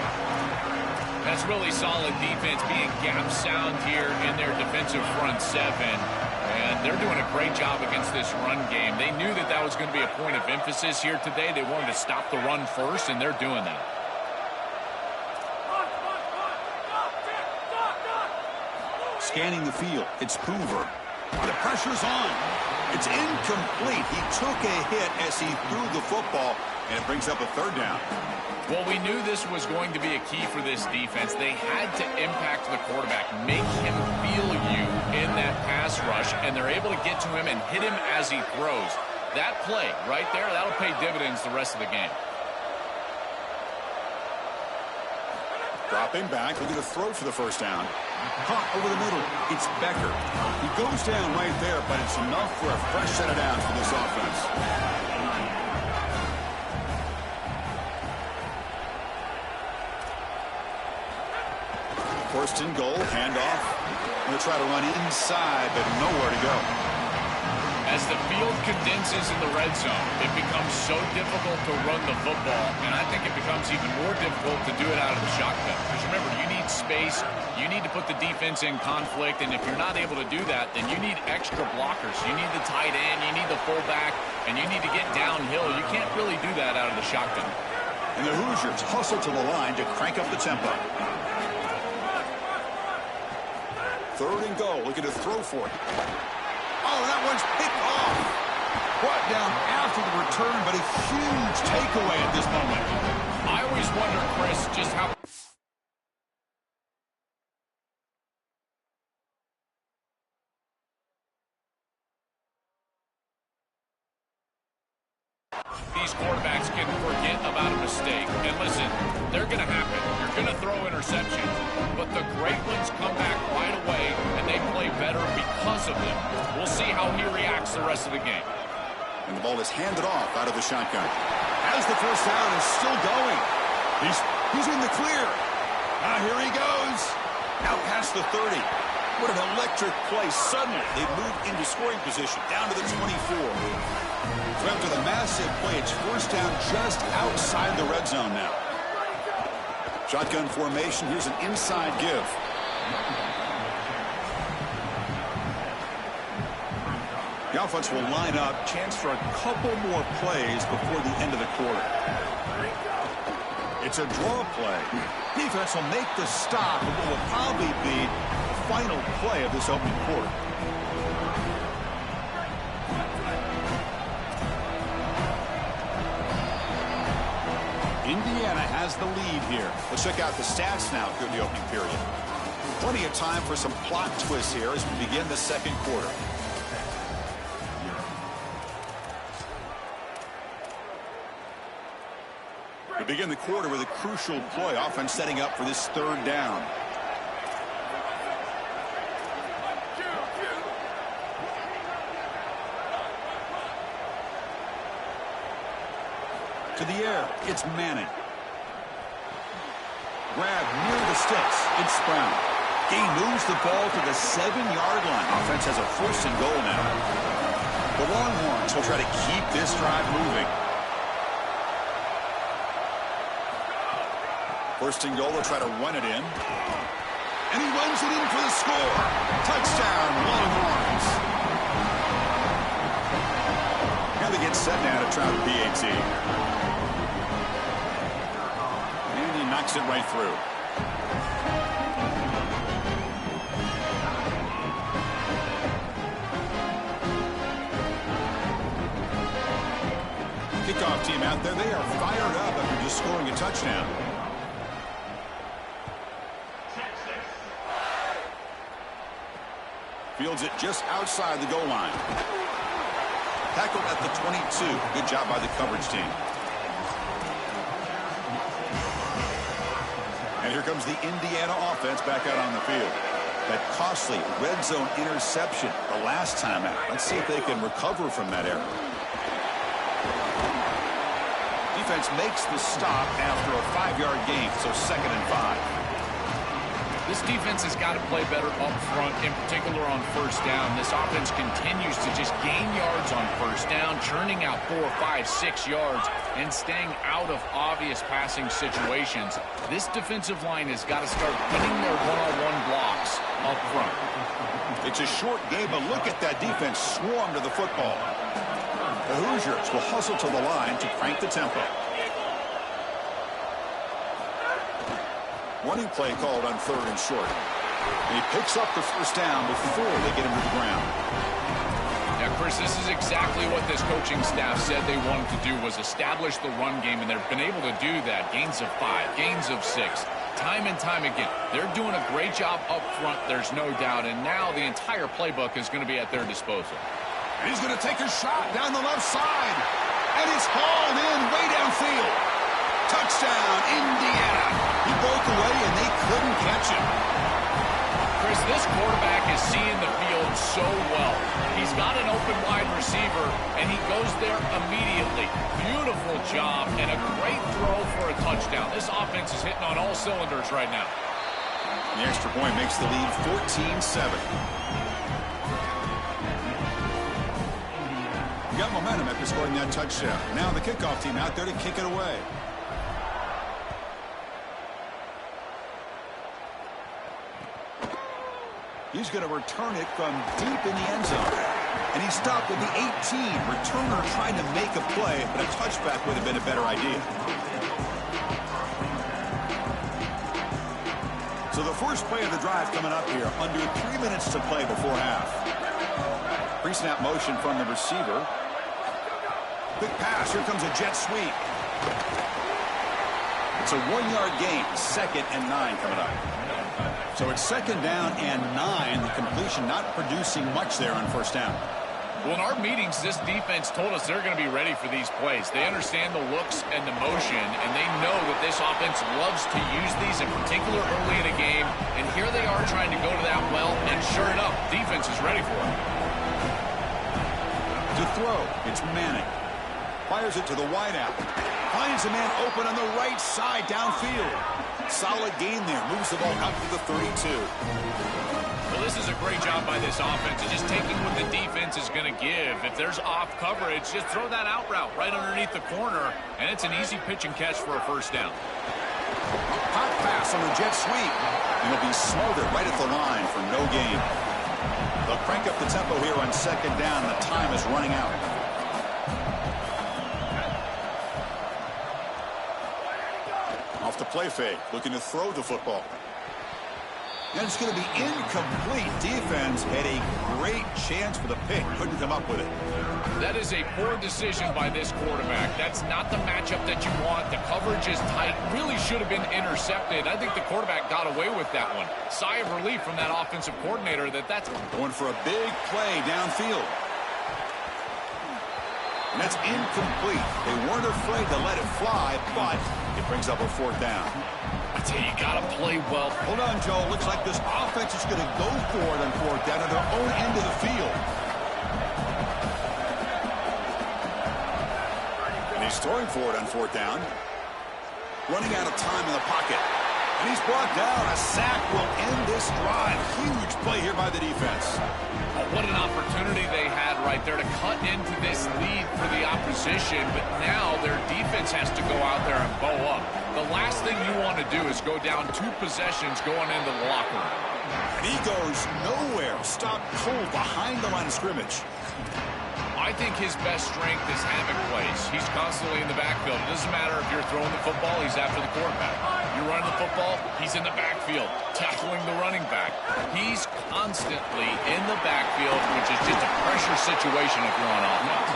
That's really solid defense, being gap sound here in their defensive front 7. And they're doing a great job against this run game. They knew that that was going to be a point of emphasis here today. They wanted to stop the run first, and they're doing that. Scanning the field. It's Hoover. The pressure's on. It's incomplete. He took a hit as he threw the football, and it brings up a 3rd down. Well, we knew this was going to be a key for this defense. They had to impact the quarterback, make him feel you in that pass rush, and they're able to get to him and hit him as he throws. That play right there, that'll pay dividends the rest of the game. Dropping back, looking to throw for the 1st down. Caught over the middle. It's Becker. He goes down right there, but it's enough for a fresh set of downs for this offense. 1st and goal, handoff. Going to try to run inside, but nowhere to go. As the field condenses in the red zone, it becomes so difficult to run the football, and I think it becomes even more difficult to do it out of the shotgun. Because remember, you need space, you need to put the defense in conflict, and if you're not able to do that, then you need extra blockers. You need the tight end, you need the fullback, and you need to get downhill. You can't really do that out of the shotgun. And the Hoosiers hustle to the line to crank up the tempo. 3rd and goal, looking to throw for it. Oh, that one's picked off. Brought down after the return, but a huge takeaway at this moment. I always wonder, Chris, just how these quarterbacks can forget about a mistake. And listen, they're going to happen. You're going to throw interceptions, but the great ones come back right away, and they play better because of them. We'll see how he reacts the rest of the game. And the ball is handed off out of the shotgun. As the 1st down is still going. He's in the clear. Now here he goes. Out past the 30. What an electric play. Suddenly, they move into scoring position, down to the 24. So after the massive play, it's 1st down just outside the red zone now. Shotgun formation. Here's an inside give. The offense will line up. Chance for a couple more plays before the end of the quarter. It's a draw play. Defense will make the stop, and what will probably be the final play of this opening quarter. Indiana has the lead here. Let's check out the stats now through the opening period. Plenty of time for some plot twists here as we begin the 2nd quarter. We begin the quarter with a crucial play. Offense setting up for this 3rd down. To the air, it's Manning. Grab near the sticks, it's Brown. He moves the ball to the 7-yard line. Offense has a 1st and goal now. The Longhorns will try to keep this drive moving. 1st and goal, they'll try to run it in. And he runs it in for the score. Touchdown, Longhorns. Now they get set now to try the PAT. And he knocks it right through. Kickoff team out there, they are fired up after just scoring a touchdown. Fields it just outside the goal line. Tackled at the 22. Good job by the coverage team. And here comes the Indiana offense back out on the field. That costly red zone interception the last time out. Let's see if they can recover from that error. Defense makes the stop after a 5-yard gain, so 2nd and 5. This defense has got to play better up front, in particular on first down. This offense continues to just gain yards on first down, churning out 4, 5, 6 yards, and staying out of obvious passing situations. This defensive line has got to start winning their one-on-one blocks up front. It's a short game, but look at that defense swarm to the football. The Hoosiers will hustle to the line to crank the tempo. Running play called on 3rd and short. And he picks up the first down before they get him to the ground. Yeah, Chris, this is exactly what this coaching staff said they wanted to do, was establish the run game, and they've been able to do that. Gains of 5, gains of 6, time and time again. They're doing a great job up front, there's no doubt, and now the entire playbook is going to be at their disposal. And he's going to take a shot down the left side. And it's hauled in way downfield. Touchdown, Indiana. He broke away, and they couldn't catch him. Chris, this quarterback is seeing the field so well. He's got an open wide receiver, and he goes there immediately. Beautiful job, and a great throw for a touchdown. This offense is hitting on all cylinders right now. The extra point makes the lead 14-7. Got momentum after scoring that touchdown. Now the kickoff team out there to kick it away. He's going to return it from deep in the end zone. And he stopped at the 18. Returner trying to make a play, but a touchback would have been a better idea. So the first play of the drive coming up here. Under 3 minutes to play before half. Pre-snap motion from the receiver. Quick pass. Here comes a jet sweep. It's a 1-yard gain. 2nd and 9 coming up. So it's 2nd down and 9. The completion not producing much there on first down. Well, in our meetings, this defense told us they're going to be ready for these plays. They understand the looks and the motion, and they know that this offense loves to use these, in particular early in a game. And here they are trying to go to that well, and sure enough, defense is ready for it. To throw, it's Manning. Fires it to the wideout. Finds a man open on the right side downfield. Solid gain there. Moves the ball out to the 32. Well, this is a great job by this offense. It's just taking what the defense is going to give. If there's off coverage, just throw that out route right underneath the corner, and it's an easy pitch and catch for a first down. Hot pass on the jet sweep. And he'll be smothered right at the line for no gain. They'll crank up the tempo here on 2nd down. The time is running out. Off the play fake, looking to throw the football. And it's going to be incomplete. Defense had a great chance for the pick. Couldn't come up with it. That is a poor decision by this quarterback. That's not the matchup that you want. The coverage is tight. Really should have been intercepted. I think the quarterback got away with that one. Sigh of relief from that offensive coordinator that's going for a big play downfield. And that's incomplete. They weren't afraid to let it fly, but it brings up a 4th down. I tell you, you got to play well. Hold on, Joe. Looks like this offense is going to go for it on 4th down at their own end of the field. And he's throwing for it on 4th down. Running out of time in the pocket. And he's brought down. A sack will end this drive. Huge play here by the defense. Oh, what an opportunity they had right there to cut into this lead for the opposition, but now their defense has to go out there and bow up. The last thing you want to do is go down 2 possessions going into the locker room. And he goes nowhere. Stopped cold behind the line of scrimmage. I think his best strength is havoc plays. He's constantly in the backfield. It doesn't matter if you're throwing the football, he's after the quarterback. You're running the football, he's in the backfield, tackling the running back. He's constantly in the backfield, which is just a pressure situation if you're on offense.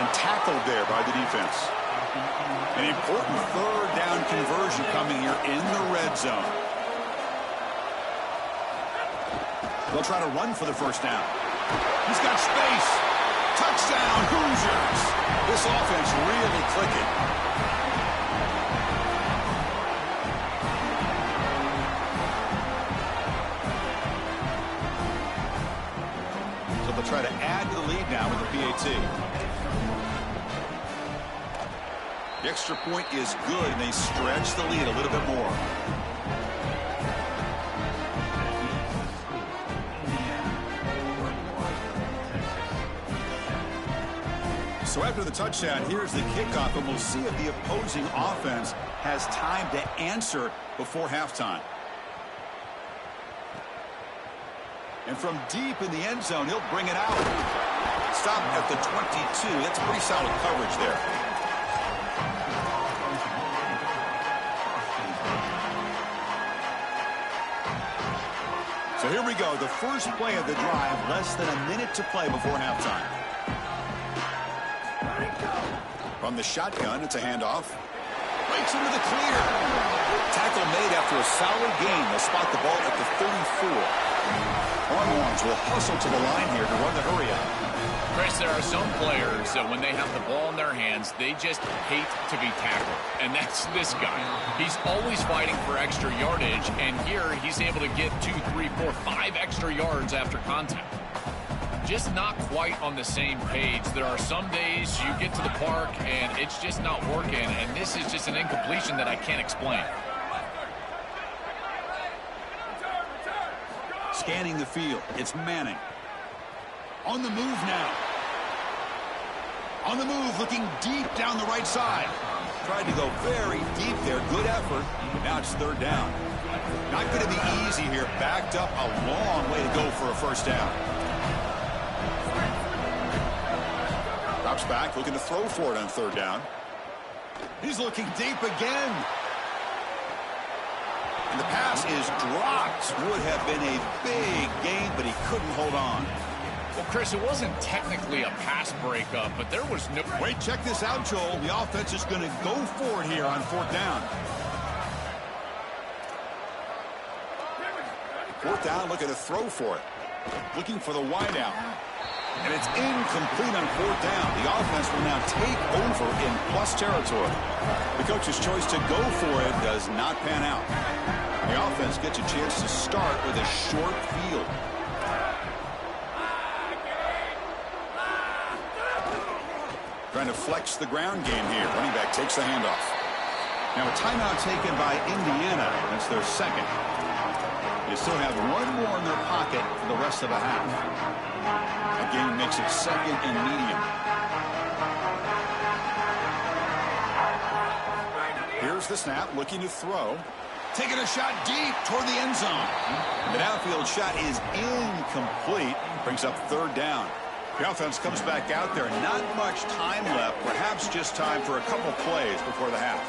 And tackled there by the defense. An important third down conversion coming here in the red zone. They'll try to run for the first down. He's got space. Touchdown, Hoosiers. This offense really clicking. So they'll try to add to the lead now with the PAT. The extra point is good, and they stretch the lead a little bit more. So after the touchdown, here's the kickoff, and we'll see if the opposing offense has time to answer before halftime. And from deep in the end zone, he'll bring it out. Stop at the 22. That's pretty solid coverage there. So here we go, the first play of the drive, less than a minute to play before halftime. From the shotgun, it's a handoff. Breaks into the clear. Tackle made after a solid gain. They'll spot the ball at the 34. Longhorns will hustle to the line here to run the hurry up. Chris, there are some players that when they have the ball in their hands, they just hate to be tackled. And that's this guy. He's always fighting for extra yardage, and here he's able to get 2, 3, 4, 5 extra yards after contact. Just not quite on the same page. There are some days you get to the park and it's just not working, and this is just an incompletion that I can't explain. Scanning the field, it's Manning. On the move now. On the move, looking deep down the right side. Tried to go very deep there. Good effort. Now it's third down. Not going to be easy here. Backed up a long way to go for a first down. Drops back, looking to throw for it on third down. He's looking deep again. And the pass is dropped. Would have been a big gain, but he couldn't hold on. Well, Chris, it wasn't technically a pass breakup, but there was no... Wait, check this out, Joel. The offense is going to go for it here on fourth down. Fourth down, looking to throw for it. Looking for the wideout. And it's incomplete on fourth down. The offense will now take over in plus territory. The coach's choice to go for it does not pan out. The offense gets a chance to start with a short field. Trying to flex the ground game here. Running back takes the handoff. Now a timeout taken by Indiana. That's their second. They still have one more in their pocket for the rest of the half. That game makes it second and medium. Here's the snap, looking to throw. Taking a shot deep toward the end zone. The downfield shot is incomplete. Brings up third down. The offense comes back out there. Not much time left. Perhaps just time for a couple plays before the half.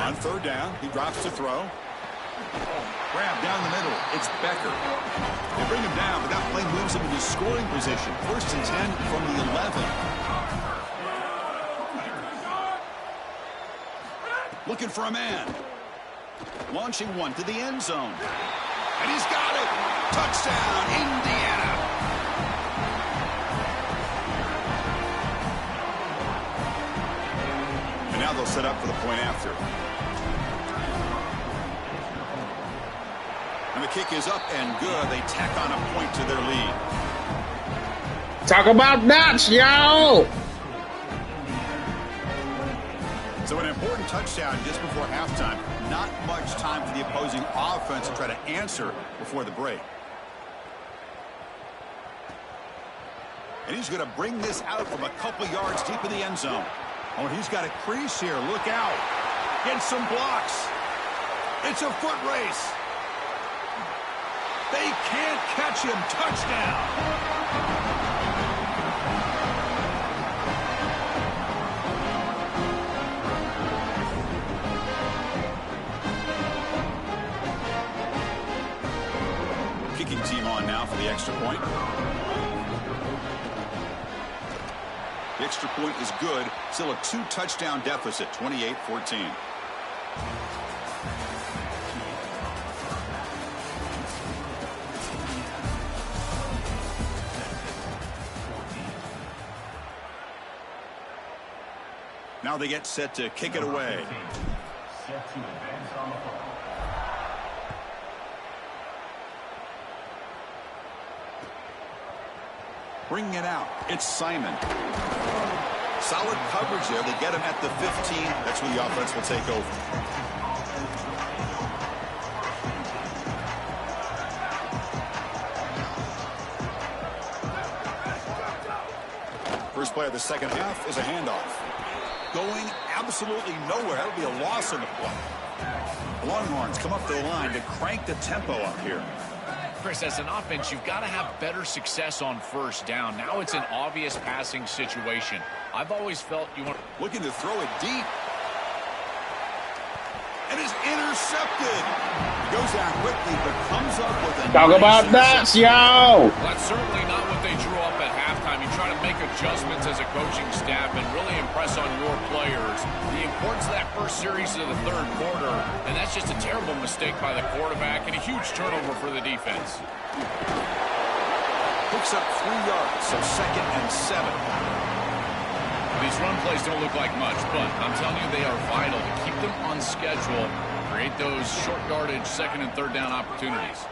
On third down, he drops to throw. Grab down the middle. It's Becker. They bring him down, but that play moves him into scoring position. First and 10 from the 11. Looking for a man. Launching one to the end zone. And he's got it. Touchdown, Indiana. And now they'll set up for the point after. And the kick is up and good. They tack on a point to their lead. Talk about nuts, y'all. So an important touchdown just before halftime. Not much time for the opposing offense to try to answer before the break. And he's going to bring this out from a couple yards deep in the end zone. Oh, he's got a crease here. Look out. Get some blocks. It's a foot race. They can't catch him. Touchdown. Kicking team on now for the extra point. The extra point is good. Still a 2-touchdown deficit, 28-14. Now they get set to kick it away. Bringing it out, it's Simon. Solid coverage there. They get him at the 15. That's where the offense will take over. First play of the second half is a handoff. Going absolutely nowhere. That'll be a loss on the play. Longhorns come up the line to crank the tempo up here. Chris, as an offense, you've got to have better success on first down. Now it's an obvious passing situation. I've always felt you want... Looking to throw it deep. And is intercepted. He goes down quickly, but comes up with a... Talk about that, yo! That's certainly not what they drew up at halftime. You try to make adjustments as a coaching staff and really impress on your players. The importance of that first series of the third quarter, and that's just a terrible mistake by the quarterback and a huge turnover for the defense. Picks up 3 yards, so 2nd and 7. These run plays don't look like much, but I'm telling you they are vital to keep them on schedule, create those short yardage 2nd and 3rd down opportunities.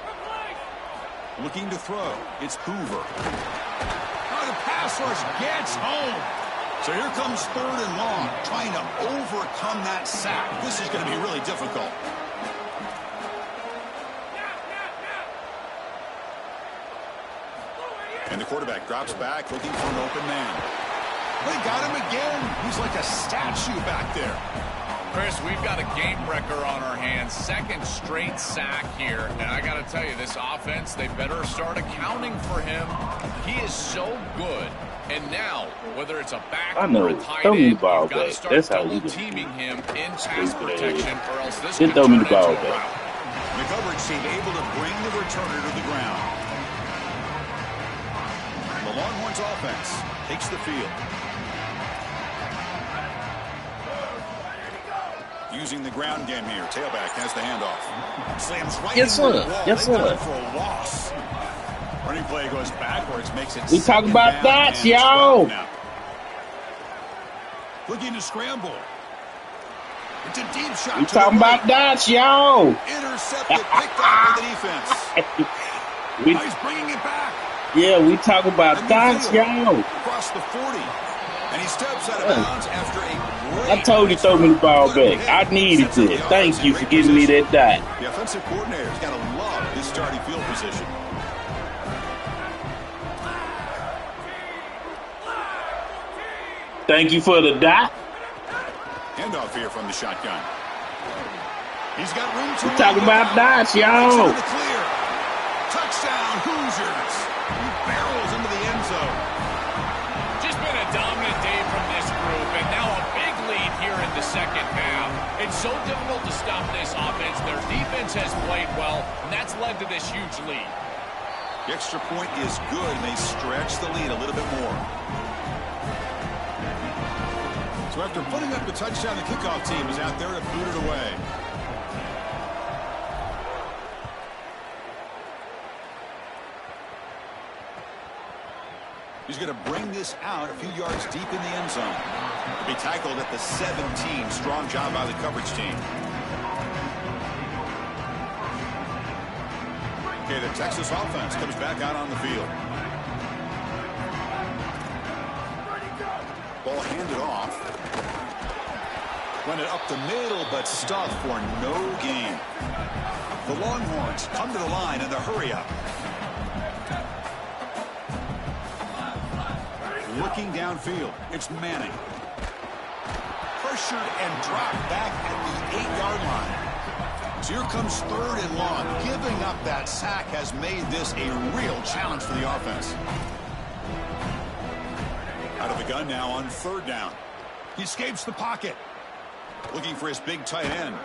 Looking to throw. It's Hoover. Oh, the pass rush gets home. So here comes 3rd and long, trying to overcome that sack. This is going to be really difficult. And the quarterback drops back, looking for an open man. They got him again. He's like a statue back there. Chris, we've got a game wrecker on our hands. 2nd straight sack here. And I got to tell you, this offense, they better start accounting for him. He is so good. And now, whether it's a back or a tight end, you've got to start double-teaming him in pass protection, or else this could turn into a rout. The coverage team able to bring the returner to the ground. The Longhorns offense takes the field. Using the ground game here. Tailback has the handoff. Slams right into the wall. Yes, sir. For a loss. Running play goes backwards, makes it... We talk about that, yo! Looking to scramble. It's a deep shot. We talking about that, yo! Intercepted, picked up by the defense. He's bringing it back. Yeah, we talk about that, yo! Across the 40. And he steps out of bounds after a great... I told you to throw me the ball back. I needed it. Thank you for giving me that dot. The offensive coordinator's got to love his starting field position. Thank you for the dot. Handoff here from the shotgun. He's got room to... We talking about dots, yo! Clear. Touchdown, Hoosiers. He barrels into the end zone. Just been a dominant day from this group, and now a big lead here in the second half. It's so difficult to stop this offense. Their defense has played well, and that's led to this huge lead. The extra point is good, and they stretch the lead a little bit more. So after putting up the touchdown, the kickoff team is out there to boot it away. He's going to bring this out a few yards deep in the end zone. He'll be tackled at the 17. Strong job by the coverage team. Okay, the Texas offense comes back out on the field. Ball handed off. Run it up the middle, but stuffed for no gain. The Longhorns come to the line in the hurry-up. Looking downfield, it's Manning. Pressured and dropped back at the 8-yard line. So here comes 3rd and long. Giving up that sack has made this a real challenge for the offense. Out of the gun now on 3rd down. He escapes the pocket. Looking for his big tight end.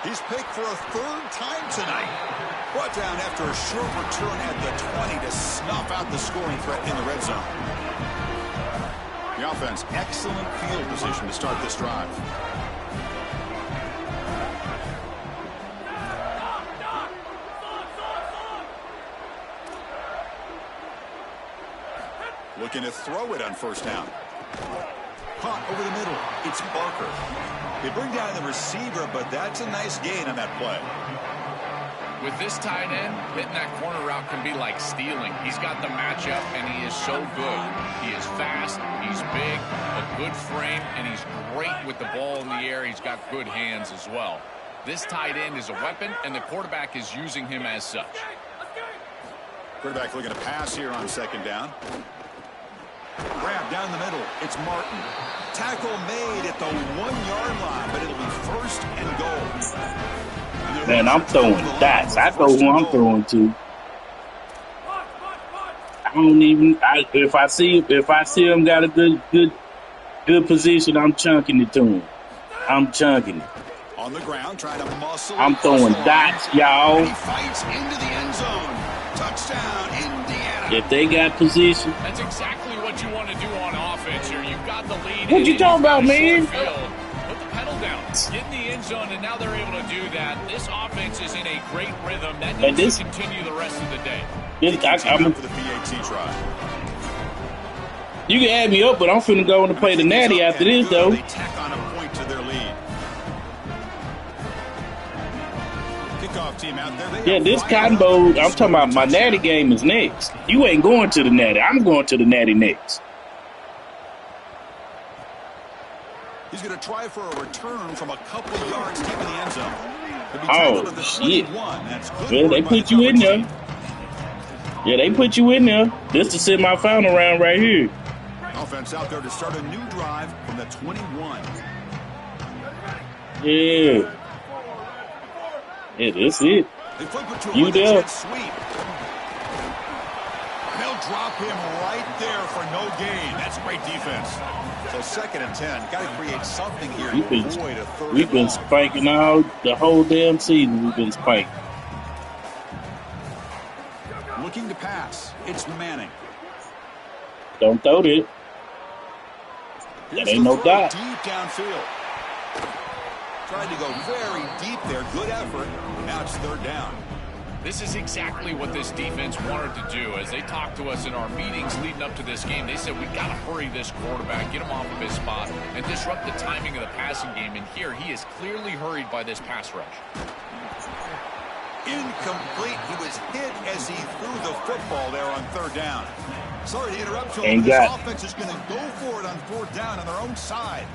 He's picked for a 3rd time tonight. Brought down after a short return at the 20 to snuff out the scoring threat in the red zone. The offense, excellent field position to start this drive. Looking to throw it on 1st down. Caught over the middle. It's Barker. They bring down the receiver, but that's a nice gain on that play. With this tight end, hitting that corner route can be like stealing. He's got the matchup, and he is so good. He is fast, he's big, a good frame, and he's great with the ball in the air. He's got good hands as well. This tight end is a weapon, and the quarterback is using him as such. Quarterback looking to pass here on 2nd down. Grab down the middle. It's Martin. Tackle made at the 1-yard line, but it'll be 1st and goal. Man, I'm throwing dots. I know who I'm throwing to. I don't even. If I see him got a good position, I'm chunking it to him. I'm chunking it. On the ground, trying to muscle. I'm throwing dots, y'all. He fights into the end zone. Touchdown, Indiana. If they got position, that's exactly what you want to do on offense here. You've got the lead. What you talking about, man? Put the pedal down, get in the end zone, and now they're able to do that. This offense is in a great rhythm. That needs to continue the rest of the day. I'm for the PAT try. You can add me up, but I'm finna go and play the Natty after this, though. They tack on a point to their lead. Kickoff team out there. Yeah, this Cotton Bowl, I'm talking about my Natty game is next. You ain't going to the Natty. I'm going to the Natty next. He's going to try for a return from a couple yards deep in the end zone. Oh, shit. Well, they put you in there. Yeah, they put you in there. This is the semifinal round right here. Offense out there to start a new drive from the 21. Yeah. Yeah, that's it. They flip it to you there. Sweep. They'll drop him right there for no gain. That's great defense. So 2nd and 10. Got to create something here to avoid a 3rd. We've been spanking all the whole damn season. We've been spanking. Looking to pass. It's Manning. Don't throw it. That ain't no doubt. Deep downfield. Tried to go very deep there. Good effort. Now it's 3rd down. This is exactly what this defense wanted to do. As they talked to us in our meetings leading up to this game, they said, we've got to hurry this quarterback, get him off of his spot, and disrupt the timing of the passing game. And here, he is clearly hurried by this pass rush. Incomplete. He was hit as he threw the football there on 3rd down. Sorry to interrupt you. This offense is going to go for it on 4th down on their own side.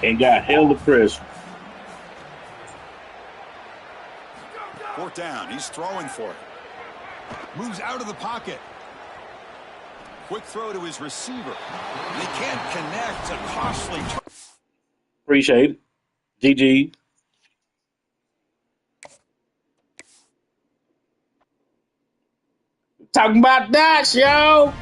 And got hella pressure. 4th down. He's throwing for it. Moves out of the pocket. Quick throw to his receiver. They can't connect. A costly. Appreciate it. GG. Talking about that, yo.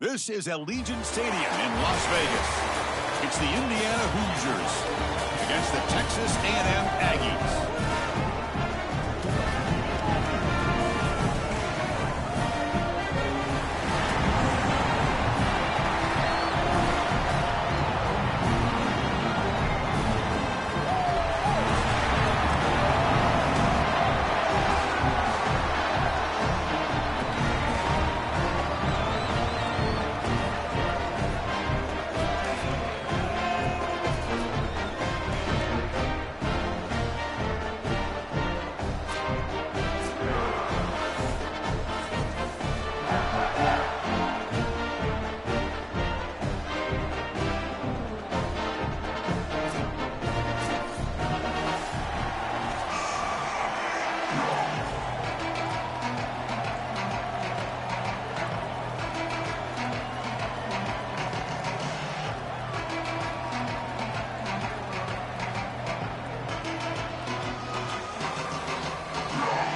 This is Allegiant Stadium in Las Vegas. It's the Indiana Hoosiers against the Texas A&M Aggies.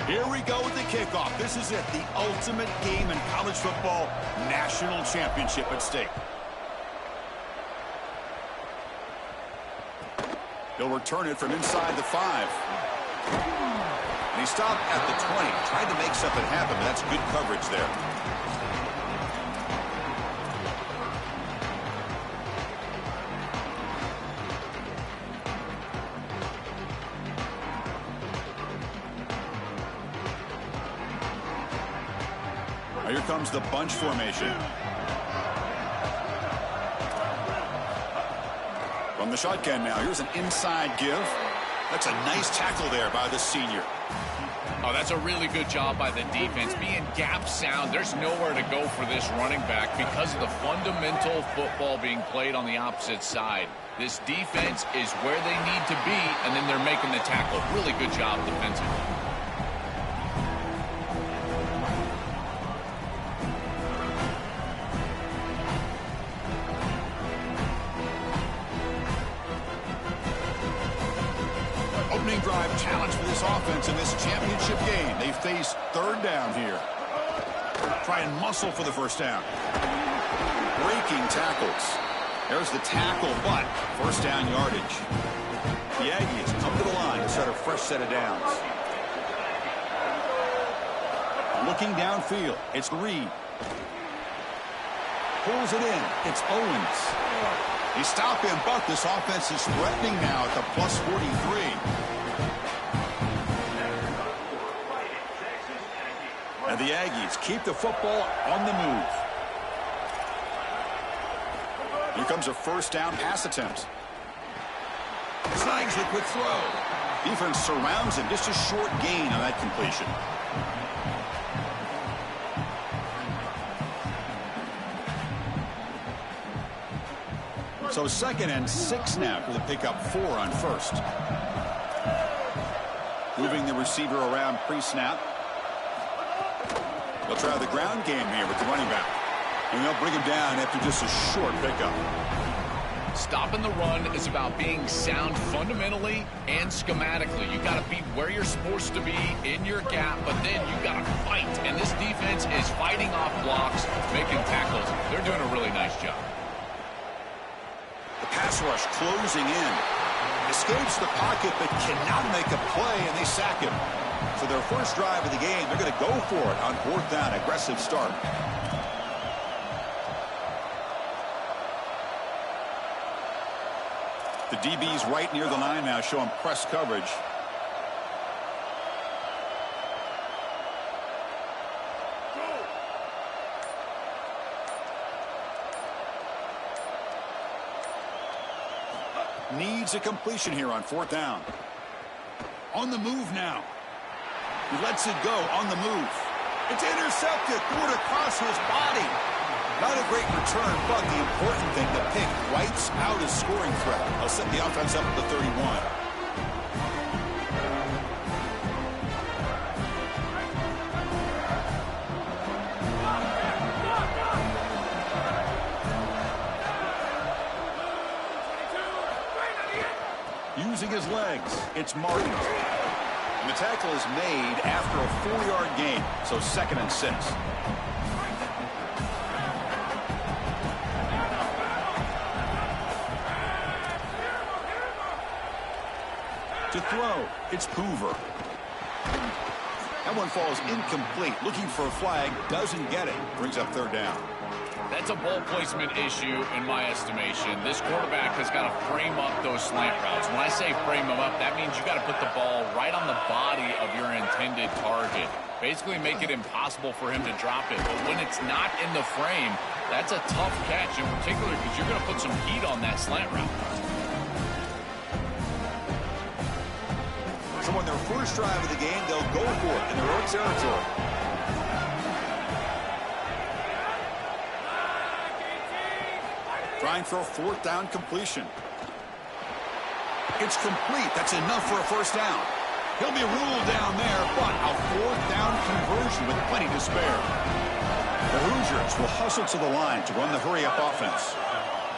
Here we go with the kickoff. This is it, the ultimate game in college football, national championship at stake. He'll return it from inside the 5. And he stopped at the 20, tried to make something happen, but that's good coverage there. Here comes the bunch formation. From the shotgun now, here's an inside give. That's a nice tackle there by the senior. Oh, that's a really good job by the defense. Being gap sound, there's nowhere to go for this running back because of the fundamental football being played on the opposite side. This defense is where they need to be, and then they're making the tackle. Really good job defensively. Opening drive challenge for this offense in this championship game. They face third down here. Try and muscle for the first down. Breaking tackles. There's the tackle, but first down yardage. The Aggies come to the line to start a fresh set of downs. Looking downfield, it's Reed. Pulls it in, it's Owens. They stop him, but this offense is threatening now at the plus 43. And the Aggies keep the football on the move. Here comes a first down pass attempt. Snags the quick throw. Defense surrounds him. Just a short gain on that completion. So 2nd and 6 now for the pickup 4 on first. Moving the receiver around pre-snap. They'll try the ground game here with the running back. And they'll bring him down after just a short pickup. Stopping the run is about being sound fundamentally and schematically. You got to be where you're supposed to be in your gap, but then you got to fight. And this defense is fighting off blocks, making tackles. They're doing a really nice job. The pass rush closing in. Escapes the pocket but cannot make a play, and they sack him. So their first drive of the game, they're going to go for it on 4th down. Aggressive start. The DB's right near the line now, showing press coverage. Needs a completion here on 4th down. On the move now. He lets it go on the move. It's intercepted. Threw it across his body. Not a great return, but the important thing, the pick wipes out his scoring threat. They'll set the offense up at the 31. Using his legs, it's Martin. And the tackle is made after a 4-yard gain, so 2nd and 6. To throw, it's Hoover. That one falls incomplete. Looking for a flag, doesn't get it. Brings up third down. That's a ball placement issue in my estimation. This quarterback has got to frame up those slant routes. When I say frame them up, that means you got to put the ball right on the body of your intended target. Basically make it impossible for him to drop it. But when it's not in the frame, that's a tough catch, in particular because you're going to put some heat on that slant route. So on their first drive of the game, they'll go for it in their own territory. Trying for a fourth down completion. It's complete. That's enough for a first down. He'll be ruled down there, but a fourth down conversion with plenty to spare. The Hoosiers will hustle to the line to run the hurry-up offense.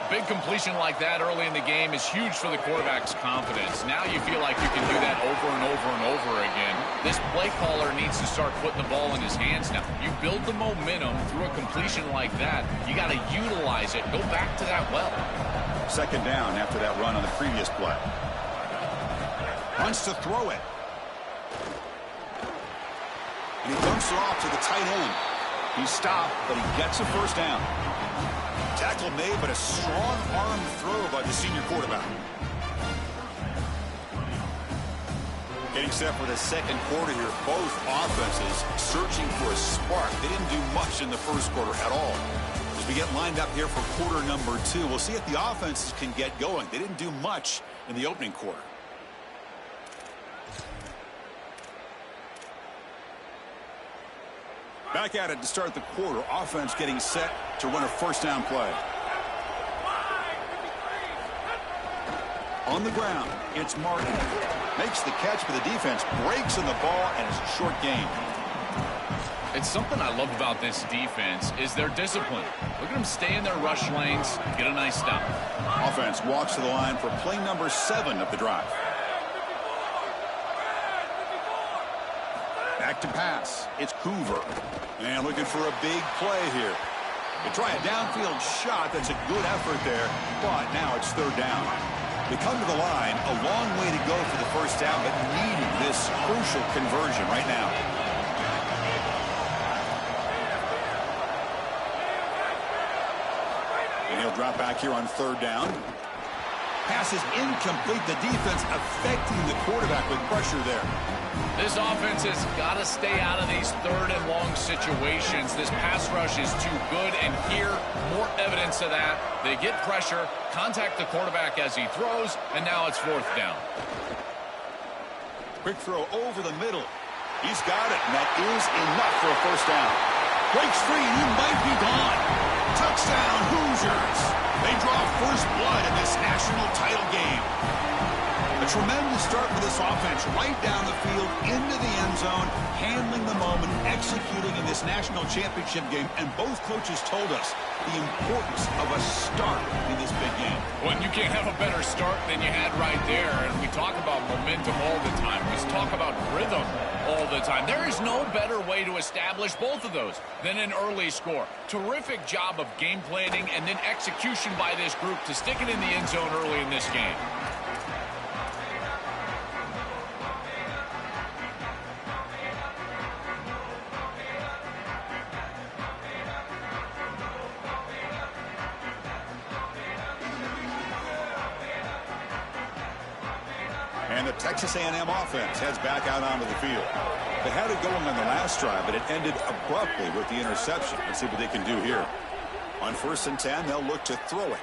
Big completion like that early in the game is huge for the quarterback's confidence. Now you feel like you can do that over and over and over again. This play caller needs to start putting the ball in his hands now. You build the momentum through a completion like that. You got to utilize it. Go back to that well. Second down after that run on the previous play. Wants to throw it. And he dumps it off to the tight end. He stopped, but he gets a first down. Tackle made, but a strong arm throw by the senior quarterback. Getting set for the second quarter here. Both offenses searching for a spark. They didn't do much in the first quarter at all. As we get lined up here for quarter number 2, we'll see if the offenses can get going. They didn't do much in the opening quarter. Back at it to start the quarter. Offense getting set to run a first down play. On the ground, it's Martin. Makes the catch, but the defense breaks in the ball, and it's a short gain. It's something I love about this defense is their discipline. Look at them stay in their rush lanes, get a nice stop. Offense walks to the line for play number 7 of the drive. Back to pass. It's Hoover. And looking for a big play here. They try a downfield shot. That's a good effort there. But now it's third down. They come to the line. A long way to go for the first down, but needing this crucial conversion right now. And he'll drop back here on third down. Pass is incomplete. The defense affecting the quarterback with pressure there. This offense has got to stay out of these third and long situations. This pass rush is too good, and here, more evidence of that. They get pressure, contact the quarterback as he throws, and now it's fourth down. Quick throw over the middle. He's got it, and that is enough for a first down. Breaks free, and he might be gone. Touchdown, Hoosiers. They draw first blood in this national title game. A tremendous start for this offense, right down the field, into the end zone, handling the moment, executing in this national championship game. And both coaches told us the importance of a start in this big game. Well, you can't have a better start than you had right there. And we talk about momentum all the time. We talk about rhythm all the time. There is no better way to establish both of those than an early score. Terrific job of game planning and then execution by this group to stick it in the end zone early in this game. And the Texas A&M offense heads back out onto the field. They had it going on the last drive, but it ended abruptly with the interception. Let's see what they can do here. On 1st and 10, they'll look to throw it.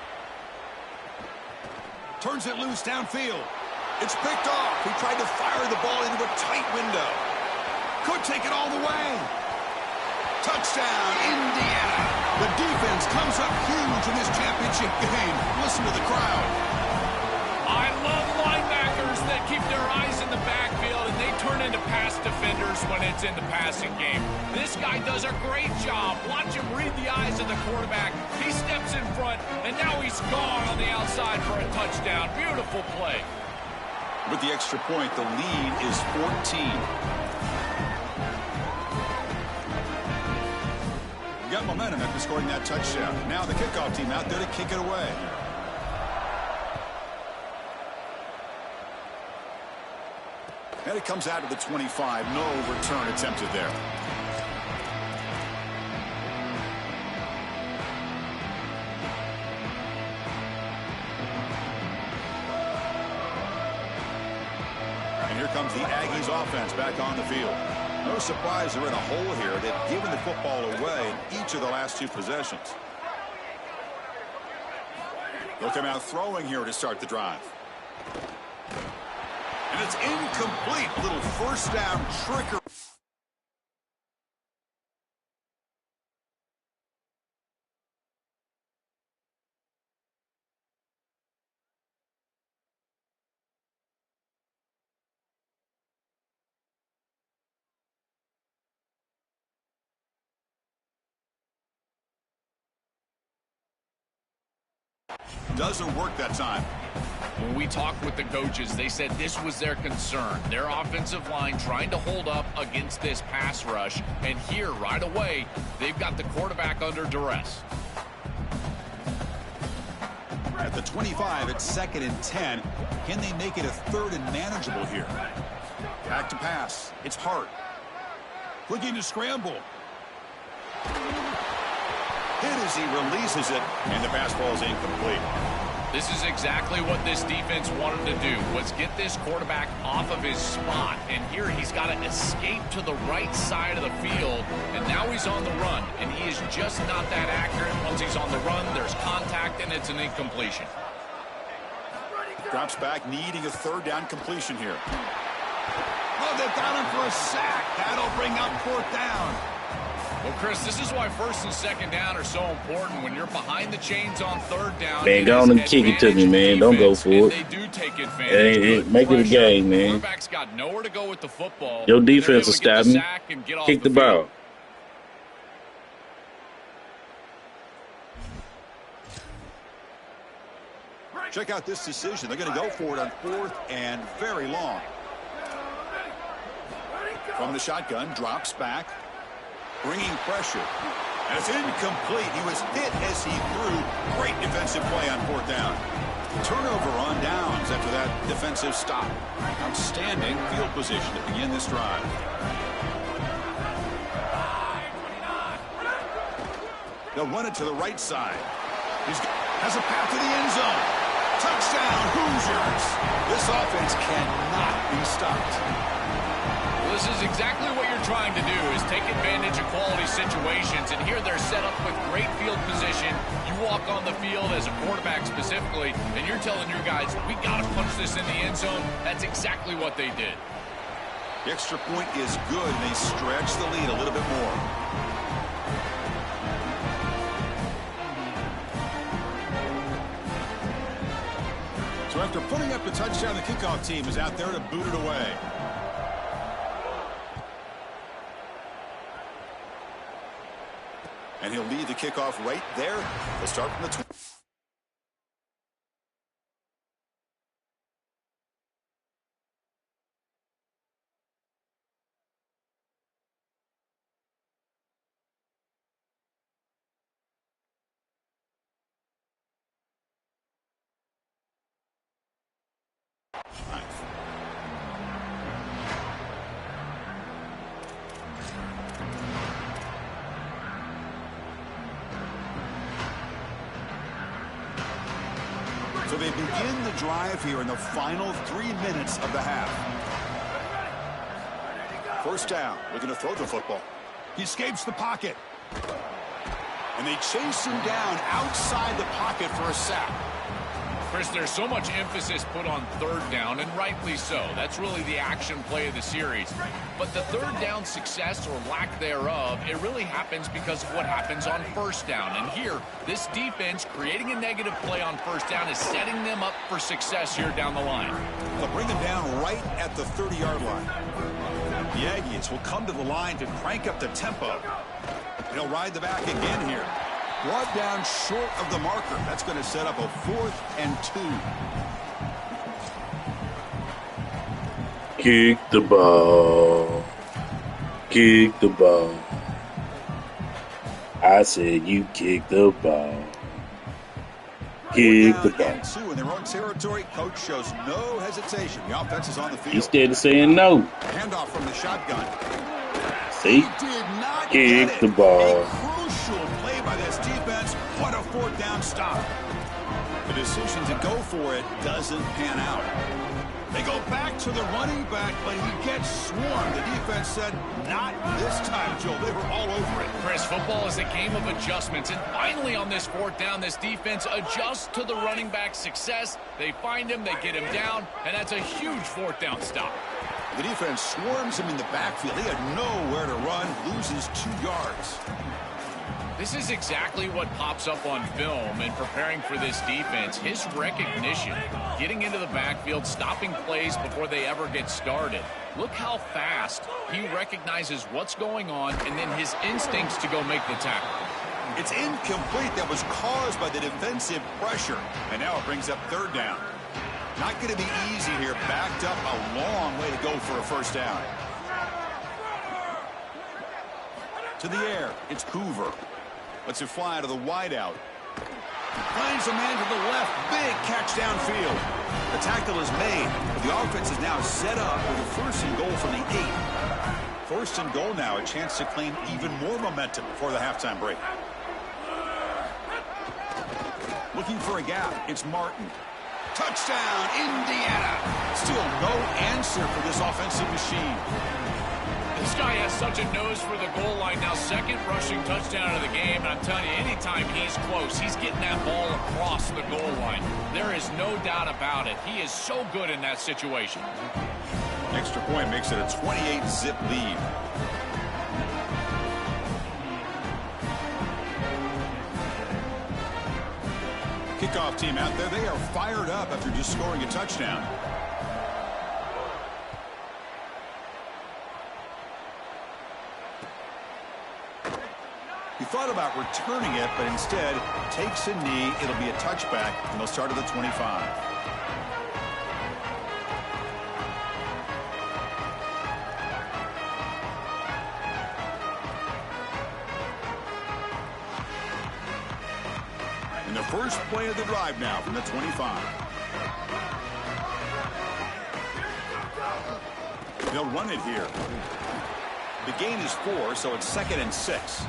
Turns it loose downfield. It's picked off. He tried to fire the ball into a tight window. Could take it all the way. Touchdown, Indiana. The defense comes up huge in this championship game. Listen to the crowd. I love linebackers that keep their eyes in the backfield and they turn into pass defenders when it's in the passing game. This guy does a great job. Watch him read the eyes of the quarterback. He steps in front, and now he's gone on the outside for a touchdown. Beautiful play. With the extra point, the lead is 14. Got momentum after scoring that touchdown. Now the kickoff team out there to kick it away. And it comes out to the 25. No return attempted there. And here comes the Aggies offense back on the field. No surprise they're in a hole here. They've given the football away in each of the last two possessions. They'll come out throwing here to start the drive. And it's incomplete. Little first down trickery. Doesn't work that time. When we talked with the coaches, they said this was their concern. Their offensive line trying to hold up against this pass rush. And here, right away, they've got the quarterback under duress. At the 25, it's 2nd and 10. Can they make it a 3rd and manageable here? Back to pass. It's Hart. Looking to scramble. Hit as he releases it, and the pass ball is incomplete. This is exactly what this defense wanted to do, was get this quarterback off of his spot. And here he's got to escape to the right side of the field, and now he's on the run. And he is just not that accurate. Once he's on the run, there's contact, and it's an incompletion. Drops back, needing a 3rd down completion here. Oh, they've got him for a sack. That'll bring up 4th down. Well, Chris, this is why 1st and 2nd down are so important. When you're behind the chains on 3rd down, man, go on and kick it to me, man. Don't go for it. They do take advantage. Make it a game, man. Quarterback's got nowhere to go with the football. Your defense is stopping. Kick the ball. Check out this decision. They're going to go for it on 4th and very long. From the shotgun, drops back. Bringing pressure. And it's incomplete. He was hit as he threw. Great defensive play on 4th down. Turnover on downs after that defensive stop. Outstanding field position to begin this drive. They'll run it to the right side. He has a path to the end zone. Touchdown, Hoosiers. This offense cannot be stopped. This is exactly what you're trying to do, is take advantage of quality situations. And here they're set up with great field position. You walk on the field as a quarterback specifically, and you're telling your guys, we got to punch this in the end zone. That's exactly what they did. The extra point is good, and they stretch the lead a little bit more. So after putting up the touchdown, the kickoff team is out there to boot it away. And he'll lead the kickoff right there. They'll start from the 20. So they begin the drive here in the final 3 minutes of the half. 1st down. Looking to throw the football. He escapes the pocket. And they chase him down outside the pocket for a sack. Chris, there's so much emphasis put on 3rd down, and rightly so. That's really the action play of the series. But the 3rd down success or lack thereof, it really happens because of what happens on 1st down. And here, this defense creating a negative play on 1st down is setting them up for success here down the line. They'll bring them down right at the 30-yard line. The Aggies will come to the line to crank up the tempo. They'll ride the back again here. Brought down short of the marker. That's going to set up a 4th and 2. Kick the ball. Kick the ball. I said you kick the ball. Kick the ball. And 2 in their own territory. Coach shows no hesitation. The offense is on the field. Instead of saying no. Handoff from the shotgun. See? He did not Kick get it. the ball. A crucial play by this defense. What a 4th down stop. The decision to go for it doesn't pan out. They go back to the running back, but he gets swarmed. The defense said, not this time, Joe. They were all over it. Chris, football is a game of adjustments, and finally on this 4th down, this defense adjusts to the running back's success. They find him, they get him down, and that's a huge 4th down stop. The defense swarms him in the backfield. He had nowhere to run, loses 2 yards. This is exactly what pops up on film in preparing for this defense. His recognition, getting into the backfield, stopping plays before they ever get started. Look how fast he recognizes what's going on and then his instincts to go make the tackle. It's incomplete. That was caused by the defensive pressure. And now it brings up 3rd down. Not going to be easy here. Backed up a long way to go for a 1st down. To the air. It's Hoover. Lets it fly to the wideout. Finds a man to the left. Big catch downfield. The tackle is made. The offense is now set up with a 1st and goal from the 8. 1st and goal now. A chance to claim even more momentum before the halftime break. Looking for a gap. It's Martin. Touchdown, Indiana. Still no answer for this offensive machine. This guy has such a nose for the goal line now. 2nd rushing touchdown of the game. And I'm telling you, anytime he's close, he's getting that ball across the goal line. There is no doubt about it. He is so good in that situation. Extra point makes it a 28-zip lead. Kickoff team out there. They are fired up after just scoring a touchdown. He thought about returning it, but instead takes a knee. It'll be a touchback, and they'll start at the 25. And the first play of the drive now from the 25. They'll run it here. The gain is 4, so it's 2nd and 6.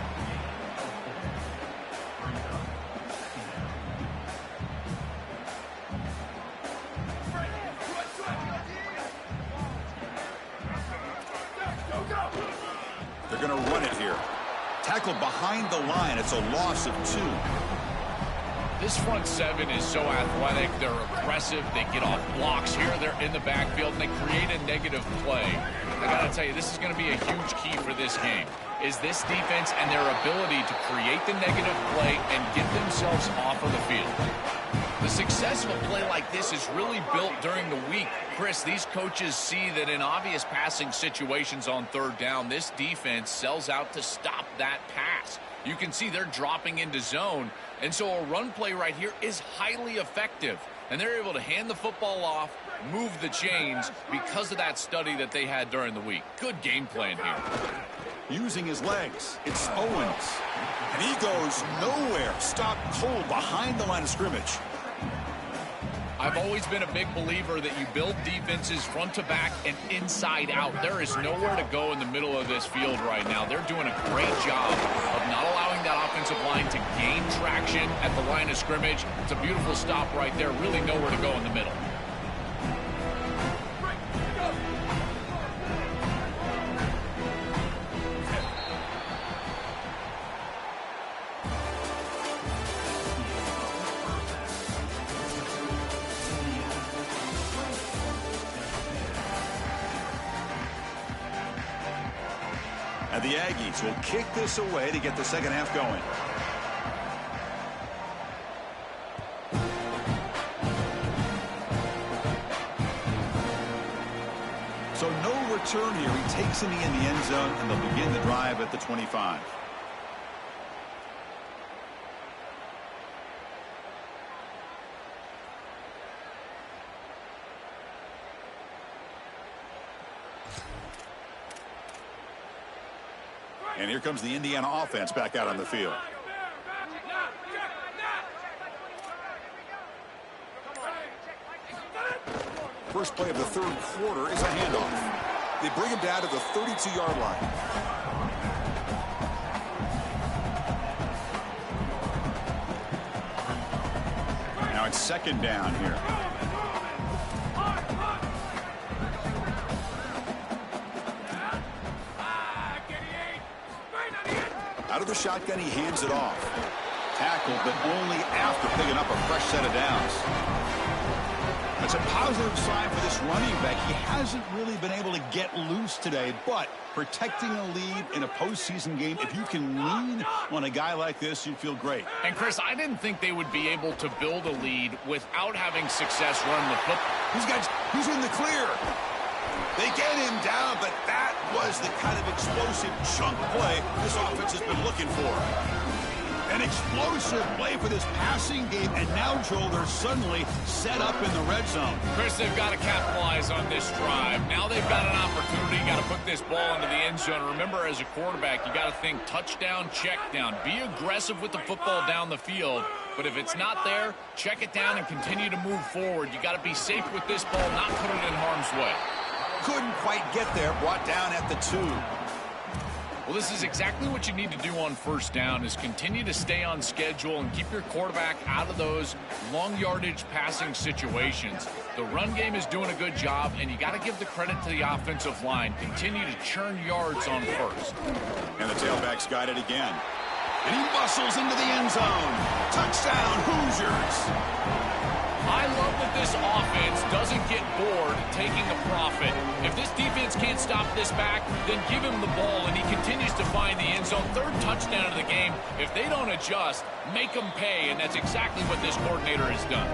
They're going to run it here. Tackled behind the line. It's a loss of 2. This front 7 is so athletic. They're aggressive. They get off blocks here. They're in the backfield, and they create a negative play. I got to tell you, this is going to be a huge key for this game, is this defense and their ability to create the negative play and get themselves off of the field. The success of a play like this is really built during the week. Chris, these coaches see that in obvious passing situations on 3rd down, this defense sells out to stop that pass. You can see they're dropping into zone, and so a run play right here is highly effective. And they're able to hand the football off, move the chains because of that study that they had during the week. Good game plan here. Using his legs, it's Owens. And he goes nowhere. Stopped cold behind the line of scrimmage. I've always been a big believer that you build defenses front to back and inside out. There is nowhere to go in the middle of this field right now. They're doing a great job of not allowing that offensive line to gain traction at the line of scrimmage. It's a beautiful stop right there. Really nowhere to go in the middle. And the Aggies will kick this away to get the second half going. So no return here. He takes a knee in the end zone, and they'll begin the drive at the 25. And here comes the Indiana offense back out on the field. first play of the third quarter is a handoff. They bring him down to the 32-yard line. Now it's second down here. Out of the shotgun, he hands it off. Tackled, but only after picking up a fresh set of downs. That's a positive sign for this running back. He hasn't really been able to get loose today, but protecting a lead in a postseason game, if you can lean on a guy like this, you feel great. And, Chris, I didn't think they would be able to build a lead without having success running the football. He's in the clear. They get him down, but that was the kind of explosive chunk play this offense has been looking for. An explosive play for this passing game, and now, Joel, they're suddenly set up in the red zone. Chris, they've got to capitalize on this drive. Now they've got an opportunity. You got to put this ball into the end zone. Remember, as a quarterback, you got to think touchdown, check down. Be aggressive with the football down the field. But if it's not there, check it down and continue to move forward. You got to be safe with this ball, not put it in harm's way. Couldn't quite get there, brought down at the 2. Well, this is exactly what you need to do on first down, is continue to stay on schedule and keep your quarterback out of those long yardage passing situations. The run game is doing a good job, and you got to give the credit to the offensive line. Continue to churn yards on first. And the tailback's got it again. And he bustles into the end zone. Touchdown, Hoosiers. I love that this offense doesn't get bored taking a profit. If this defense can't stop this back, then give him the ball, and he continues to find the end zone. Third touchdown of the game. If they don't adjust, make them pay, and that's exactly what this coordinator has done.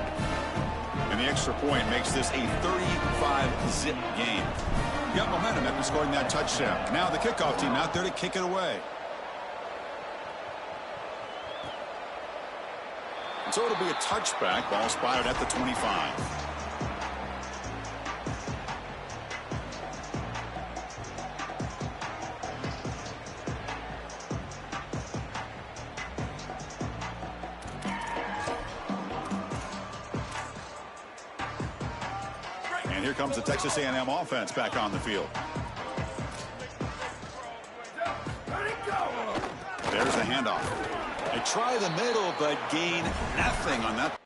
And the extra point makes this a 35-zip game. Got momentum after scoring that touchdown. Now the kickoff team out there to kick it away. So it'll be a touchback. Ball spotted at the 25. And here comes the Texas A&M offense back on the field. There's the handoff. They try the middle, but gain nothing on that.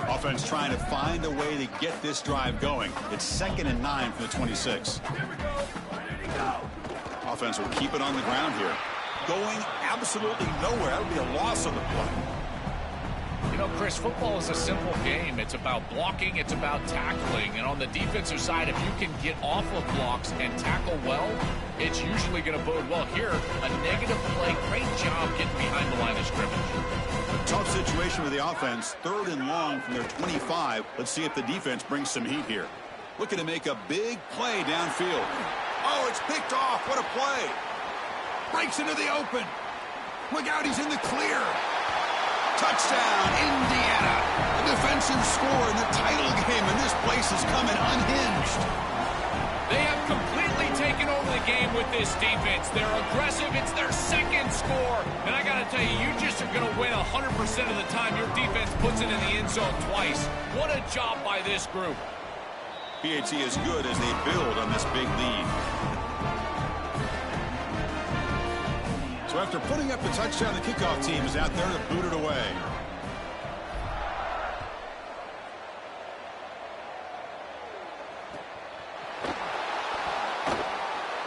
Offense trying to find a way to get this drive going. It's 2nd and 9 from the 26. Offense will keep it on the ground here. Going absolutely nowhere. That would be a loss on the play. You know, Chris, football is a simple game. It's about blocking. It's about tackling. And on the defensive side, if you can get off of blocks and tackle well, it's usually going to bode well. Here, a negative play. Great job getting behind the line of scrimmage. Tough situation with the offense. 3rd and long from their 25. Let's see if the defense brings some heat here. Looking to make a big play downfield. Oh, it's picked off. What a play. Breaks into the open. Look out, he's in the clear. Touchdown, Indiana. A defensive score in the title game, and this place is coming unhinged. They have completely taken over the game with this defense. They're aggressive. It's their 2nd score. And I got to tell you, you just are going to win 100% of the time your defense puts it in the end zone twice. What a job by this group. PAT is good as they build on this big lead. So after putting up the touchdown, the kickoff team is out there to boot it away.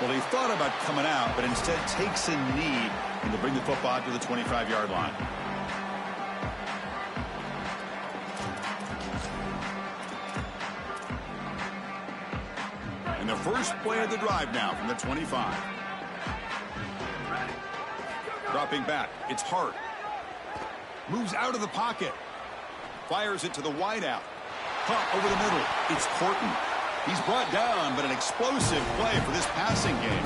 Well, he thought about coming out, but instead takes a knee and to bring the football to the 25-yard line. And the first play of the drive now from the 25. Dropping back, it's Hart. Moves out of the pocket. Fires it to the wideout. Caught over the middle. It's Horton. He's brought down, but an explosive play for this passing game.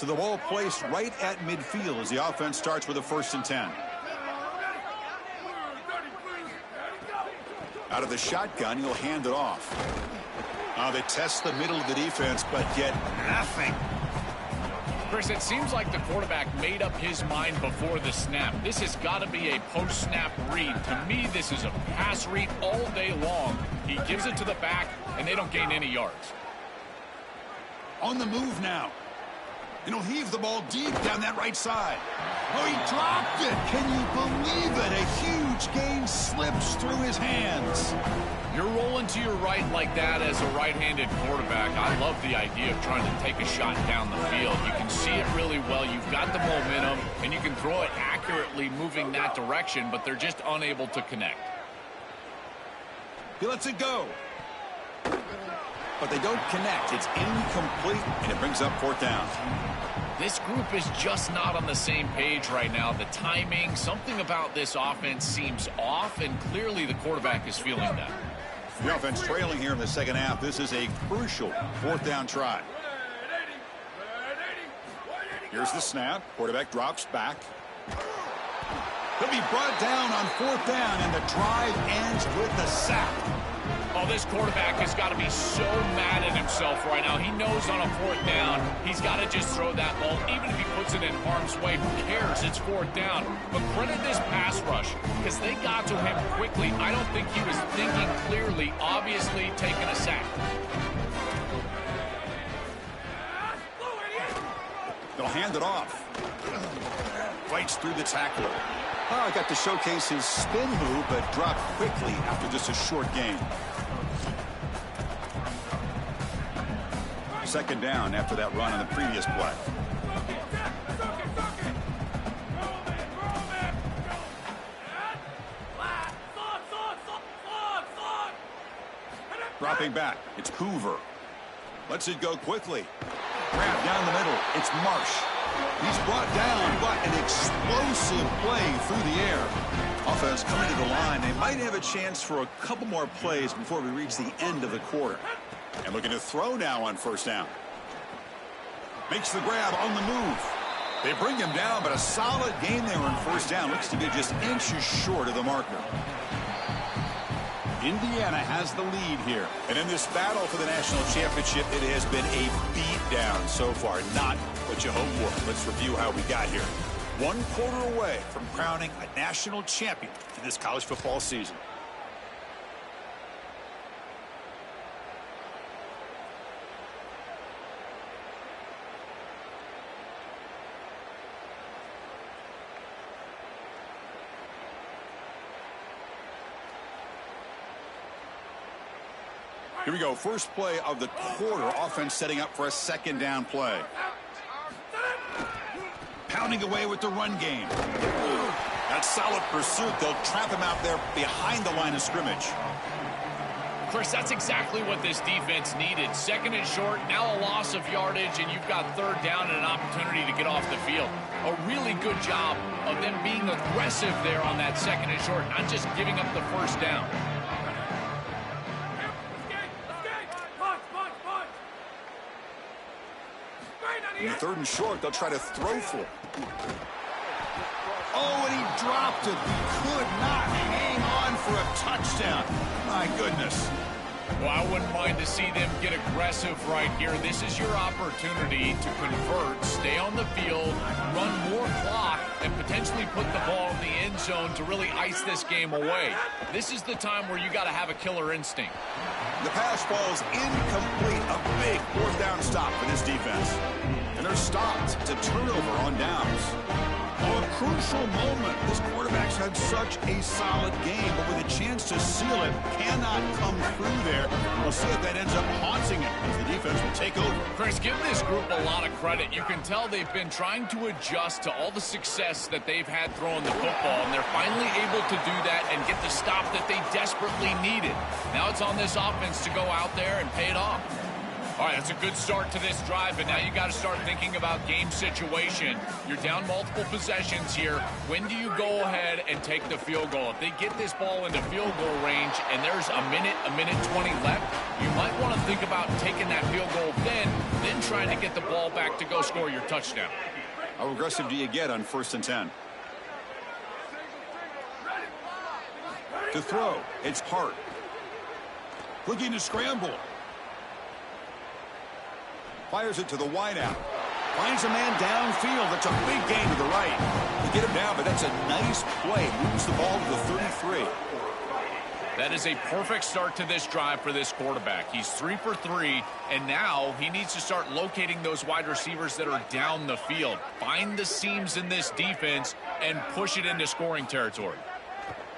So the ball placed right at midfield as the offense starts with a 1st and 10. Out of the shotgun, he'll hand it off. They test the middle of the defense, but get nothing. Chris, it seems like the quarterback made up his mind before the snap. This has got to be a post-snap read. To me, this is a pass read all day long. He gives it to the back, and they don't gain any yards. On the move now. And he'll heave the ball deep down that right side. Oh, he dropped it. Can you believe it? A huge gain slips through his hands. You're rolling to your right like that as a right-handed quarterback. I love the idea of trying to take a shot down the field. You can see it really well. You've got the momentum, and you can throw it accurately moving that direction, but they're just unable to connect. He lets it go. But they don't connect. It's incomplete, and it brings up 4th down. This group is just not on the same page right now. The timing, something about this offense seems off, and clearly the quarterback is feeling that. The offense trailing here in the second half. This is a crucial 4th down try. Here's the snap. Quarterback drops back. He'll be brought down on 4th down, and the drive ends with the sack. Oh, this quarterback has got to be so mad at himself right now. He knows on a 4th down, he's got to just throw that ball. Even if he puts it in harm's way, who cares? It's 4th down. But credit this pass rush, because they got to him quickly. I don't think he was thinking clearly, obviously taking a sack. They'll hand it off. Fights through the tackler. Oh, got to showcase his spin move, but dropped quickly after just a short gain. 2nd down after that run on the previous play. Dropping back. It's Hoover. Lets it go quickly. Grab down the middle. It's Marsh. He's brought down, but an explosive play through the air. Offense coming to the line. They might have a chance for a couple more plays before we reach the end of the quarter. And looking to throw now on 1st down. Makes the grab on the move. They bring him down, but a solid gain there on 1st down. Looks to be just inches short of the marker. Indiana has the lead here. And in this battle for the national championship, it has been a beatdown so far. Not what you hoped for. Let's review how we got here. 1 quarter away from crowning a national champion in this college football season. Here we go. First play of the quarter. Offense setting up for a 2nd down play. Pounding away with the run game. That solid pursuit. They'll trap him out there behind the line of scrimmage. Chris, that's exactly what this defense needed. 2nd and short, now a loss of yardage, and you've got 3rd down and an opportunity to get off the field. A really good job of them being aggressive there on that 2nd and short, not just giving up the 1st down. In the 3rd and short, they'll try to throw for it. Oh, and he dropped it. He could not hang on for a touchdown. My goodness. Well, I wouldn't mind to see them get aggressive right here. This is your opportunity to convert, stay on the field, run more clock, and potentially put the ball in the end zone to really ice this game away. This is the time where you got to have a killer instinct. The pass falls incomplete. A big 4th down stop for this defense. And they're stopped. It's a turnover on downs. Oh, a crucial moment. This quarterback's had such a solid game, but with a chance to seal it, cannot come through there. We'll see if that ends up haunting him as the defense will take over. Chris, give this group a lot of credit. You can tell they've been trying to adjust to all the success that they've had throwing the football, and they're finally able to do that and get the stop that they desperately needed. Now it's on this offense to go out there and pay it off. All right, that's a good start to this drive, but now you got to start thinking about game situation. You're down multiple possessions here. When do you go ahead and take the field goal? If they get this ball into field goal range and there's a minute 20 left, you might want to think about taking that field goal then trying to get the ball back to go score your touchdown. How aggressive do you get on 1st and 10? To throw, it's Hart. Looking to scramble. Fires it to the wideout. Finds a man downfield. That's a big gain to the right. They get him down, but that's a nice play. Moves the ball to the 33. That is a perfect start to this drive for this quarterback. He's 3 for 3, and now he needs to start locating those wide receivers that are down the field. Find the seams in this defense and push it into scoring territory.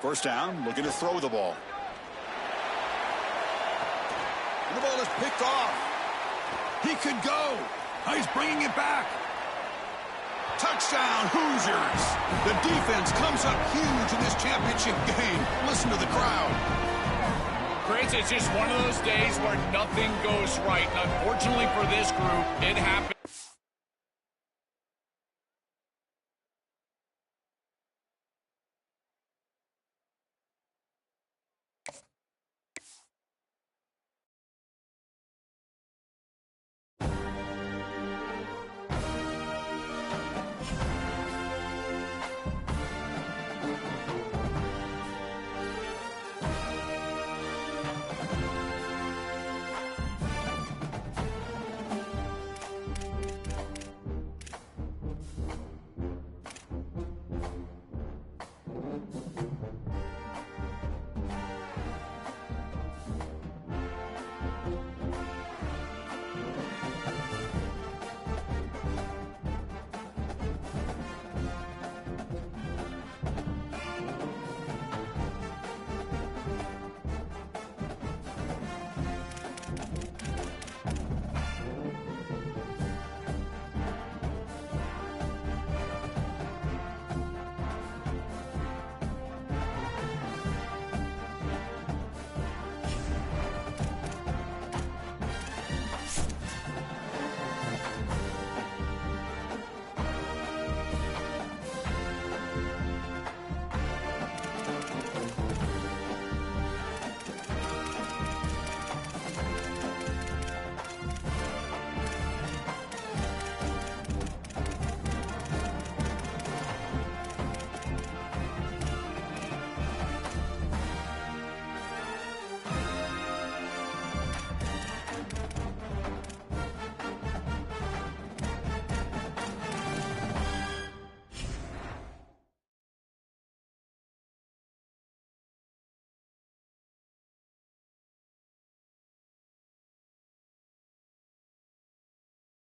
1st down, looking to throw the ball. And the ball is picked off. He could go. He's bringing it back. Touchdown, Hoosiers. The defense comes up huge in this championship game. Listen to the crowd. Chris, it's just one of those days where nothing goes right. And unfortunately for this group, it happened.